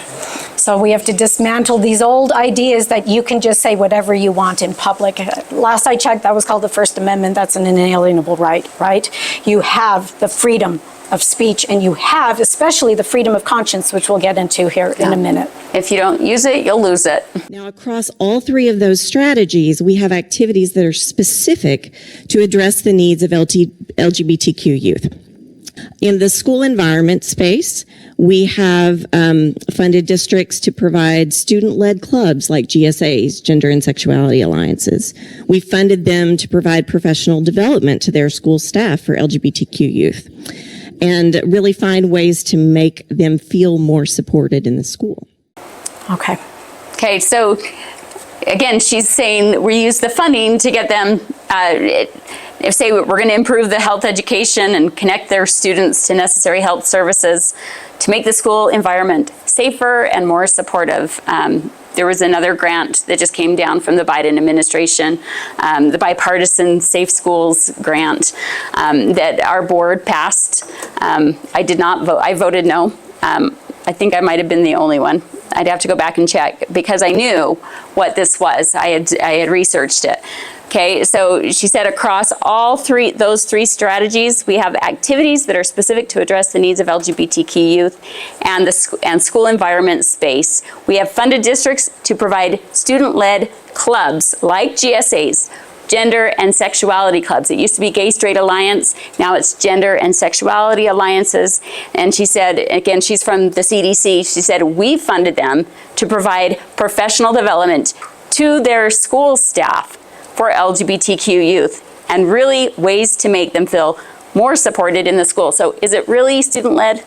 So we have to dismantle these old ideas that you can just say whatever you want in public. Last I checked, that was called the First Amendment. That's an inalienable right, right? You have the freedom of speech, and you have especially the freedom of conscience, which we'll get into here in a minute. If you don't use it, you'll lose it. Now, across all three of those strategies, we have activities that are specific to address the needs of LGBTQ youth. In the school environment space, we have funded districts to provide student-led clubs like GSAs, Gender and Sexuality Alliances. We funded them to provide professional development to their school staff for LGBTQ youth, and really find ways to make them feel more supported in the school. Okay. Okay, so again, she's saying we use the funding to get them, if say we're going to improve the health education and connect their students to necessary health services to make the school environment safer and more supportive. There was another grant that just came down from the Biden administration, the bipartisan Safe Schools grant that our board passed. I did not vote. I voted no. I think I might have been the only one. I'd have to go back and check because I knew what this was. I had researched it. Okay, so she said across all those three strategies, we have activities that are specific to address the needs of LGBTQ youth and school environment space. We have funded districts to provide student-led clubs like GSAs, Gender and Sexuality Clubs. It used to be Gay Straight Alliance, now it's Gender and Sexuality Alliances. And she said, again, she's from the CDC, she said, we funded them to provide professional development to their school staff for LGBTQ youth and really ways to make them feel more supported in the school. So is it really student-led? No.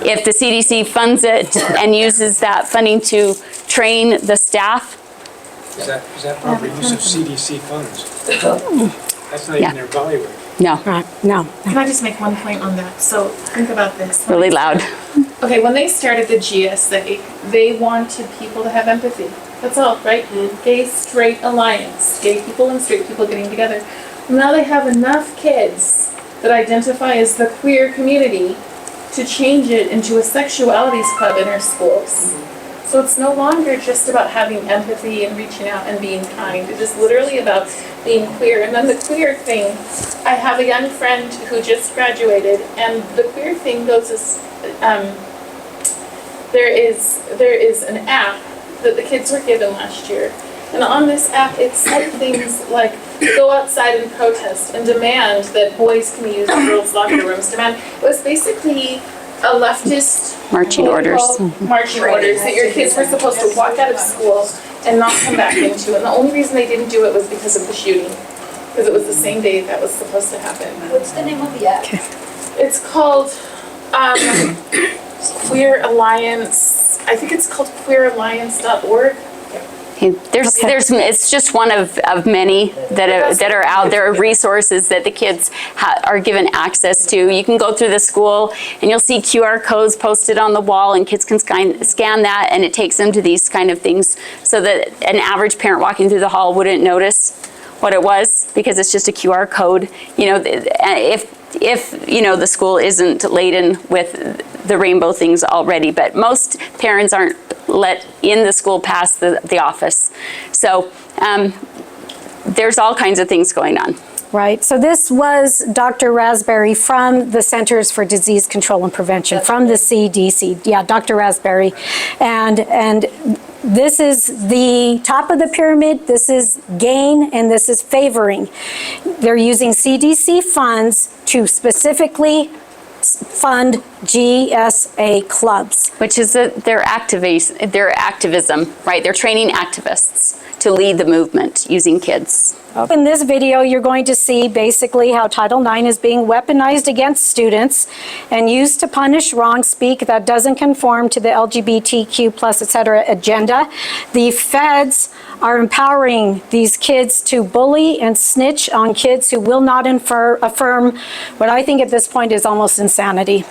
If the CDC funds it and uses that funding to train the staff? Is that proper use of CDC funds? That's not even their bailiwick. No. No. Can I just make one point on that? So think about this. Really loud. Okay, when they started the GSA, they wanted people to have empathy. That's all, right? Gay Straight Alliance. Gay people and straight people getting together. Now they have enough kids that identify as the queer community to change it into a sexualities club in our schools. So it's no longer just about having empathy and reaching out and being kind. It is literally about being queer. And then the queer thing, I have a young friend who just graduated, and the queer thing goes as, there is an app that the kids were given last year. And on this app, it said things like, go outside and protest and demand that boys can use girls' locker rooms. It was basically a leftist marching orders that your kids were supposed to walk out of school and not come back into. And the only reason they didn't do it was because of the shooting, because it was the same day that was supposed to happen. What's the name of the app? It's called Queer Alliance. I think it's called queeralliance.org. It's just one of many that are out there, resources that the kids are given access to. You can go through the school and you'll see QR codes posted on the wall, and kids can scan that, and it takes them to these kind of things so that an average parent walking through the hall wouldn't notice what it was, because it's just a QR code. You know, if you know, the school isn't laden with the rainbow things already, but most parents aren't let in the school past the office. So there's all kinds of things going on. Right. So this was Dr. Raspberry from the Centers for Disease Control and Prevention, from the CDC. Yeah, Dr. Raspberry. And this is the top of the pyramid. This is gain, and this is favoring. They're using CDC funds to specifically fund GSA clubs. Which is their activism, right? They're training activists to lead the movement using kids. In this video, you're going to see basically how Title IX is being weaponized against students and used to punish wrong speak that doesn't conform to the LGBTQ plus, etc. agenda. The feds are empowering these kids to bully and snitch on kids who will not affirm what I think at this point is almost insanity.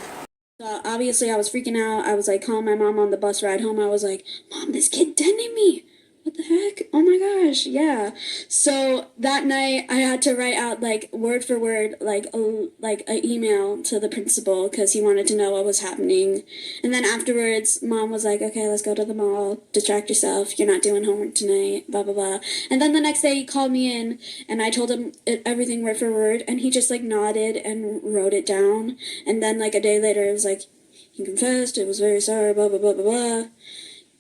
Obviously, I was freaking out. I was like calling my mom on the bus ride home. I was like, "Mom, this kid deaded me. What the heck? Oh my gosh, yeah." So that night I had to write out like word for word like an email to the principal because he wanted to know what was happening. And then afterwards Mom was like, "Okay, let's go to the mall, distract yourself, you're not doing homework tonight, blah blah blah." And then the next day he called me in and I told him everything word for word, and he just like nodded and wrote it down. And then like a day later it was like, he confessed, it was very sorry, blah blah blah blah blah.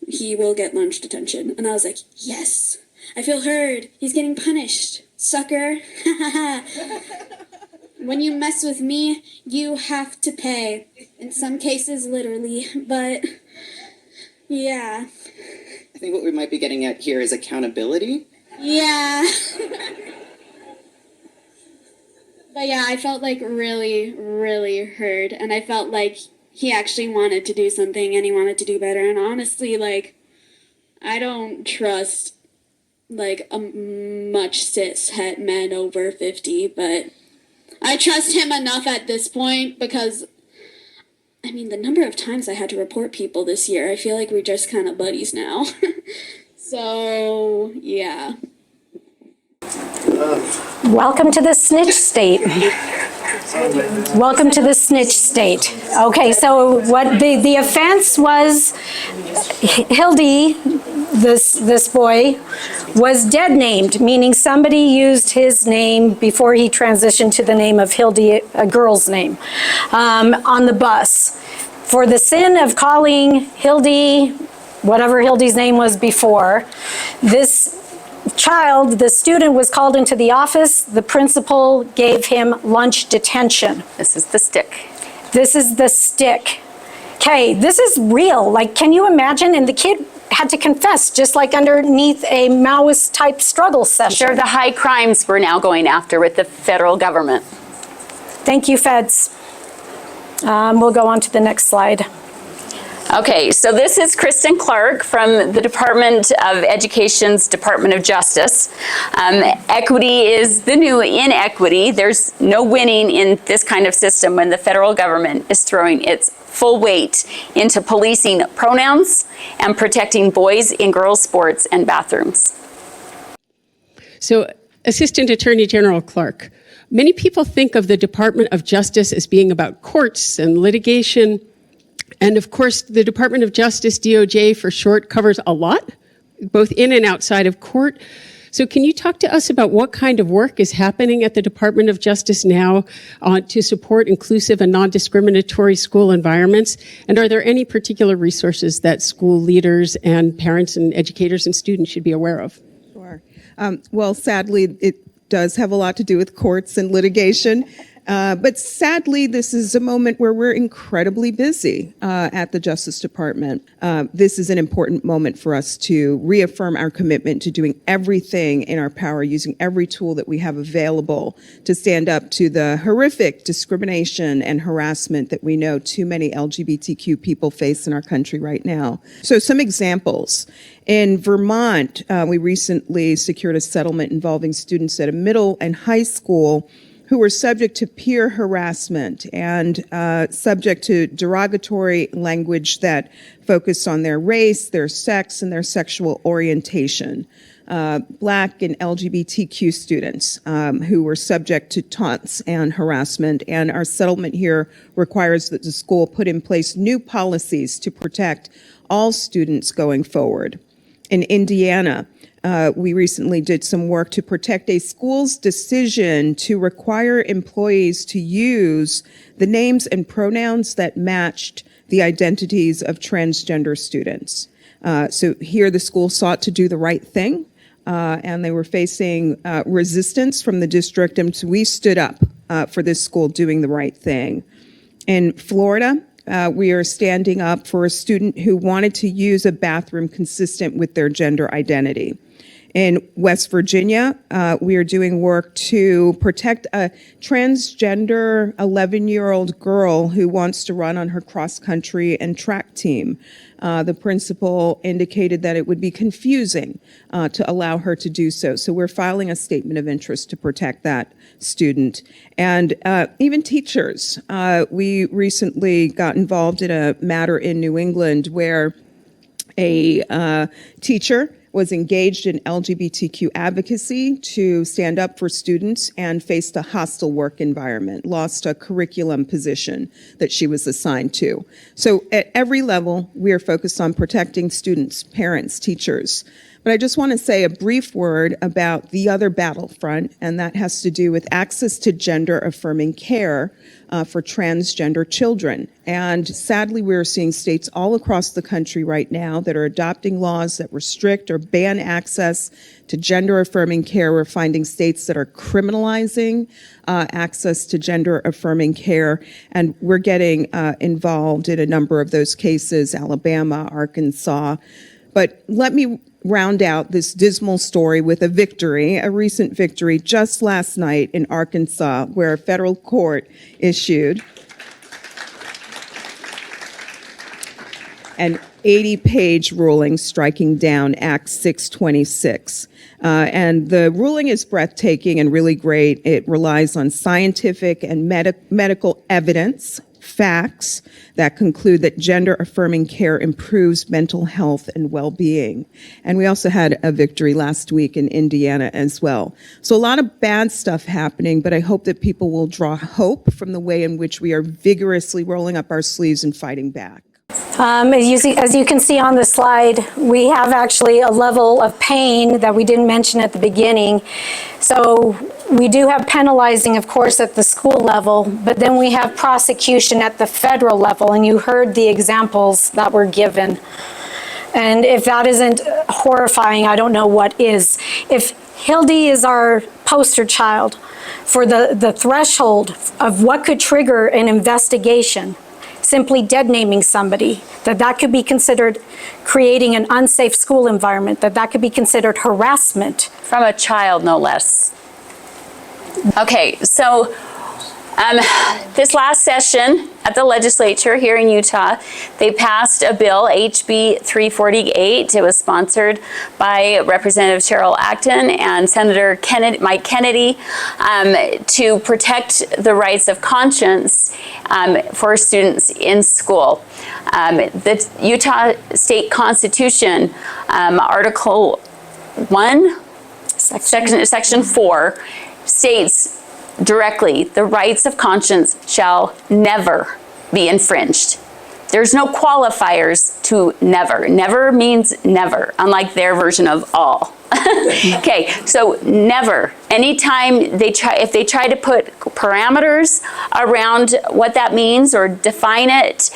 He will get lunch detention. And I was like, yes, I feel heard. He's getting punished, sucker. When you mess with me, you have to pay. In some cases, literally, but yeah. I think what we might be getting at here is accountability. Yeah. But yeah, I felt like really, really heard. And I felt like he actually wanted to do something and he wanted to do better. And honestly, like, I don't trust, like, much cis-het men over 50, but I trust him enough at this point because, I mean, the number of times I had to report people this year, I feel like we're just kind of buddies now. So, yeah. Welcome to the snitch state. Welcome to the snitch state. Okay, so what the offense was, Hildy, this boy, was dead named, meaning somebody used his name before he transitioned to the name of Hildy, a girl's name, on the bus. For the sin of calling Hildy, whatever Hildy's name was before, this child, the student, was called into the office. The principal gave him lunch detention. This is the stick. This is the stick. Okay, this is real. Like, can you imagine? And the kid had to confess, just like underneath a Maoist type struggle session. They're the high crimes we're now going after with the federal government. Thank you, feds. We'll go on to the next slide. Okay, so this is Kristen Clark from the Department of Education's Department of Justice. Equity is the new inequity. There's no winning in this kind of system when the federal government is throwing its full weight into policing pronouns and protecting boys in girls' sports and bathrooms. So, Assistant Attorney General Clark, many people think of the Department of Justice as being about courts and litigation. And of course, the Department of Justice, DOJ for short, covers a lot, both in and outside of court. So can you talk to us about what kind of work is happening at the Department of Justice now to support inclusive and non-discriminatory school environments? And are there any particular resources that school leaders and parents and educators and students should be aware of? Sure. Well, sadly, it does have a lot to do with courts and litigation. But sadly, this is a moment where we're incredibly busy at the Justice Department. This is an important moment for us to reaffirm our commitment to doing everything in our power, using every tool that we have available to stand up to the horrific discrimination and harassment that we know too many LGBTQ people face in our country right now. So some examples. In Vermont, we recently secured a settlement involving students at a middle and high school who were subject to peer harassment and subject to derogatory language that focused on their race, their sex, and their sexual orientation. Black and LGBTQ students who were subject to taunts and harassment. And our settlement here requires that the school put in place new policies to protect all students going forward. In Indiana, we recently did some work to protect a school's decision to require employees to use the names and pronouns that matched the identities of transgender students. So here the school sought to do the right thing, and they were facing resistance from the district, and so we stood up for this school doing the right thing. In Florida, we are standing up for a student who wanted to use a bathroom consistent with their gender identity. In West Virginia, we are doing work to protect a transgender 11-year-old girl who wants to run on her cross-country and track team. The principal indicated that it would be confusing to allow her to do so. So we're filing a statement of interest to protect that student. And even teachers. We recently got involved in a matter in New England where a teacher was engaged in LGBTQ advocacy to stand up for students and faced a hostile work environment, lost a curriculum position that she was assigned to. So at every level, we are focused on protecting students, parents, teachers. But I just want to say a brief word about the other battlefront, and that has to do with access to gender-affirming care for transgender children. And sadly, we're seeing states all across the country right now that are adopting laws that restrict or ban access to gender-affirming care. We're finding states that are criminalizing access to gender-affirming care, and we're getting involved in a number of those cases, Alabama, Arkansas. But let me round out this dismal story with a victory, a recent victory just last night in Arkansas, where a federal court issued an 80-page ruling striking down Act 626. And the ruling is breathtaking and really great. It relies on scientific and medical evidence, facts that conclude that gender-affirming care improves mental health and well-being. And we also had a victory last week in Indiana as well. So a lot of bad stuff happening, but I hope that people will draw hope from the way in which we are vigorously rolling up our sleeves and fighting back. As you can see on the slide, we have actually a level of pain that we didn't mention at the beginning. So we do have penalizing, of course, at the school level, but then we have prosecution at the federal level, and you heard the examples that were given. And if that isn't horrifying, I don't know what is. If Hildy is our poster child for the threshold of what could trigger an investigation, simply dead naming somebody, that could be considered creating an unsafe school environment, that could be considered harassment. From a child, no less. Okay, so this last session at the legislature here in Utah, they passed a bill, HB 348. It was sponsored by Representative Cheryl Acton and Senator Mike Kennedy to protect the rights of conscience for students in school. The Utah State Constitution, Article 1, Section 4, states directly, the rights of conscience shall never be infringed. There's no qualifiers to never. Never means never, unlike their version of all. Okay, so never. Anytime if they try to put parameters around what that means or define it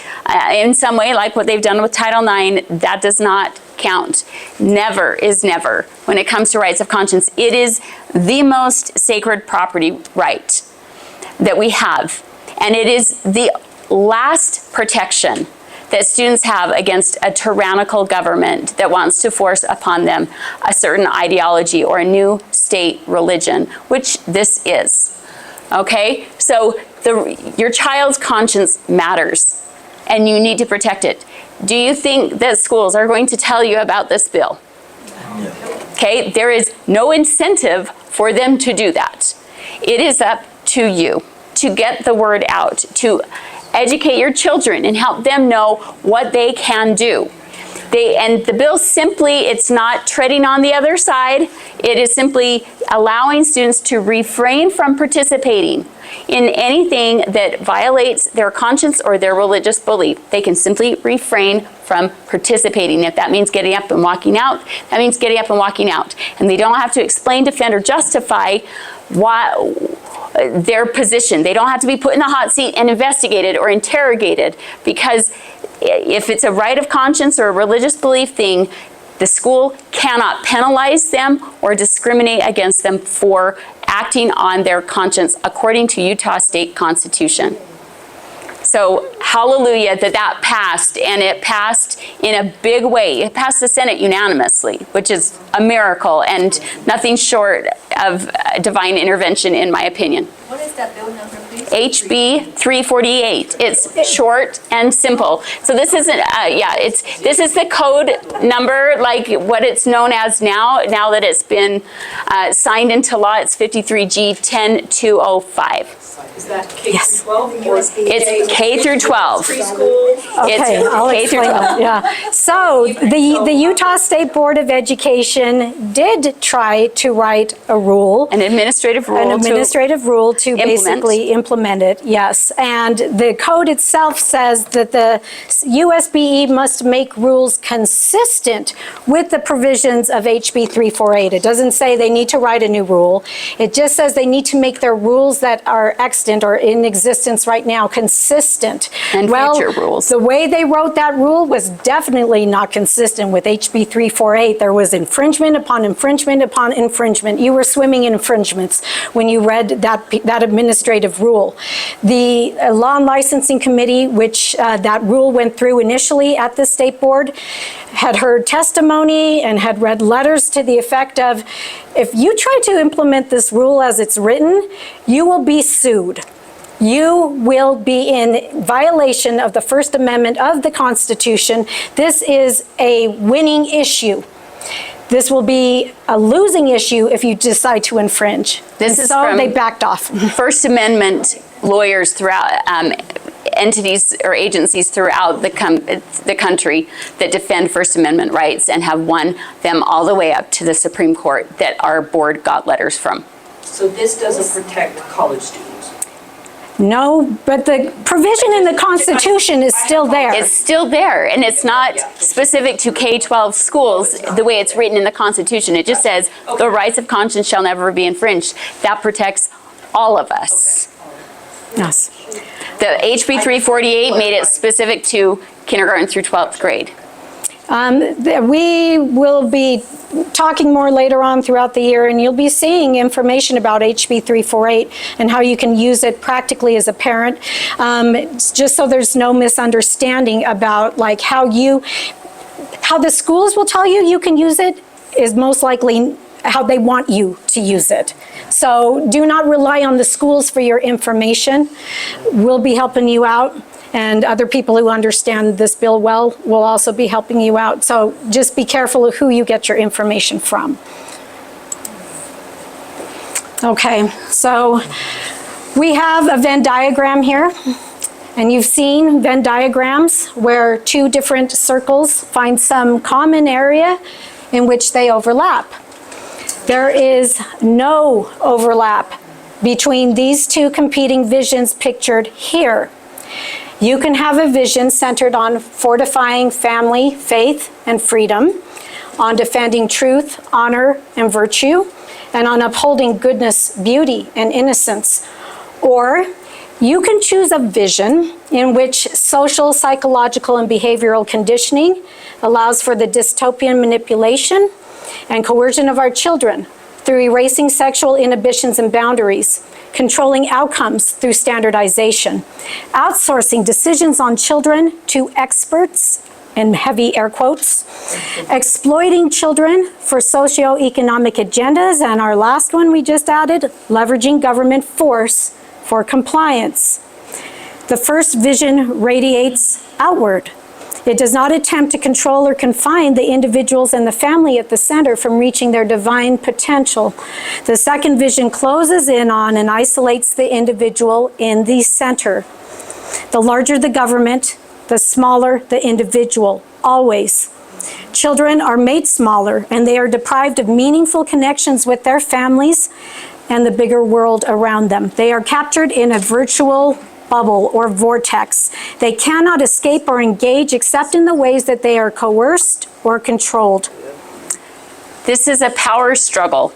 in some way, like what they've done with Title IX, that does not count. Never is never. When it comes to rights of conscience, it is the most sacred property right. that we have, and it is the last protection that students have against a tyrannical government that wants to force upon them a certain ideology or a new state religion, which this is. Okay? So your child's conscience matters, and you need to protect it. Do you think that schools are going to tell you about this bill? Okay? There is no incentive for them to do that. It is up to you to get the word out, to educate your children and help them know what they can do. And the bill simply, it's not treading on the other side. It is simply allowing students to refrain from participating in anything that violates their conscience or their religious belief. They can simply refrain from participating. If that means getting up and walking out, that means getting up and walking out. And they don't have to explain, defend, or justify their position. They don't have to be put in the hot seat and investigated or interrogated, because if it's a right of conscience or a religious belief thing, the school cannot penalize them or discriminate against them for acting on their conscience according to Utah State Constitution. So hallelujah that passed, and it passed in a big way. It passed the Senate unanimously, which is a miracle and nothing short of divine intervention, in my opinion. What is that bill number, please? HB 348. It's short and simple. So this isn't, this is the code number, like what it's known as now that it's been signed into law. It's 53G 10205. Is that K through 12? Or It's K through 12. Preschool? Okay, I'll explain that. Yeah. So the Utah State Board of Education did try to write a rule. An administrative rule to basically implement it, yes. And the code itself says that the USBE must make rules consistent with the provisions of HB 348. It doesn't say they need to write a new rule. It just says they need to make their rules that are extant or in existence right now consistent. And future rules. The way they wrote that rule was definitely not consistent with HB 348. There was infringement upon infringement upon infringement. You were swimming in infringements when you read that administrative rule. The Law and Licensing Committee, which that rule went through initially at the state board, had heard testimony and had read letters to the effect of, if you try to implement this rule as it's written, you will be sued. You will be in violation of the First Amendment of the Constitution. This is a winning issue. This will be a losing issue if you decide to infringe. So they backed off. First Amendment lawyers throughout entities or agencies throughout the country that defend First Amendment rights and have won them all the way up to the Supreme Court that our board got letters from. So this doesn't protect college students? No, but the provision in the Constitution is still there. It's still there, and it's not specific to K-12 schools the way it's written in the Constitution. It just says the rights of conscience shall never be infringed. That protects all of us. Yes. The HB 348 made it specific to kindergarten through 12th grade. We will be talking more later on throughout the year, and you'll be seeing information about HB 348 and how you can use it practically as a parent, just so there's no misunderstanding about like how the schools will tell you can use it is most likely how they want you to use it. So do not rely on the schools for your information. We'll be helping you out. And other people who understand this bill well will also be helping you out. So just be careful of who you get your information from. Okay, so we have a Venn diagram here. And you've seen Venn diagrams where two different circles find some common area in which they overlap. There is no overlap between these two competing visions pictured here. You can have a vision centered on fortifying family, faith, and freedom, on defending truth, honor, and virtue, and on upholding goodness, beauty, and innocence. Or you can choose a vision in which social, psychological, and behavioral conditioning allows for the dystopian manipulation and coercion of our children through erasing sexual inhibitions and boundaries, controlling outcomes through standardization, outsourcing decisions on children to experts, in heavy air quotes, exploiting children for socioeconomic agendas, and our last one we just added, leveraging government force for compliance. The first vision radiates outward. It does not attempt to control or confine the individuals and the family at the center from reaching their divine potential. The second vision closes in on and isolates the individual in the center. The larger the government, the smaller the individual, always. Children are made smaller and they are deprived of meaningful connections with their families and the bigger world around them. They are captured in a virtual bubble or vortex. They cannot escape or engage except in the ways that they are coerced or controlled. This is a power struggle.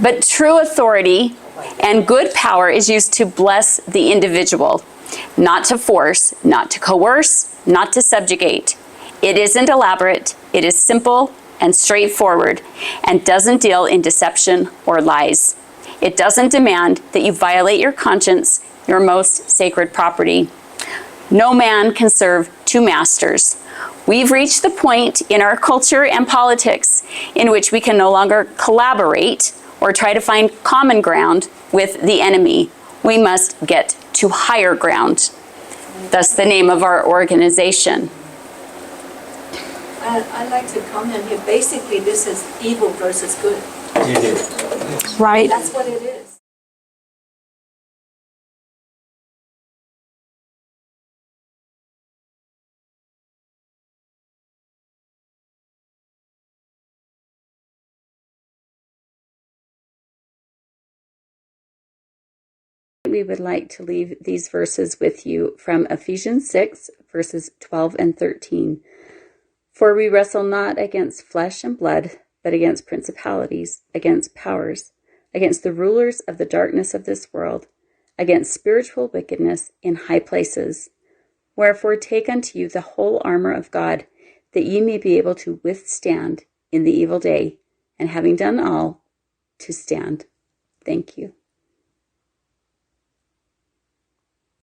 But true authority and good power is used to bless the individual, not to force, not to coerce, not to subjugate. It isn't elaborate, it is simple and straightforward and doesn't deal in deception or lies. It doesn't demand that you violate your conscience, your most sacred property. No man can serve two masters. We've reached the point in our culture and politics in which we can no longer collaborate or try to find common ground with the enemy. We must get to higher ground. Thus the name of our organization. I'd like to comment here. Basically, this is evil versus good. It is. Right. That's what it is. We would like to leave these verses with you from Ephesians 6, verses 12 and 13. For we wrestle not against flesh and blood, but against principalities, against powers, against the rulers of the darkness of this world, against spiritual wickedness in high places. Wherefore take unto you the whole armor of God, that ye may be able to withstand in the evil day, and having done all, to stand. Thank you.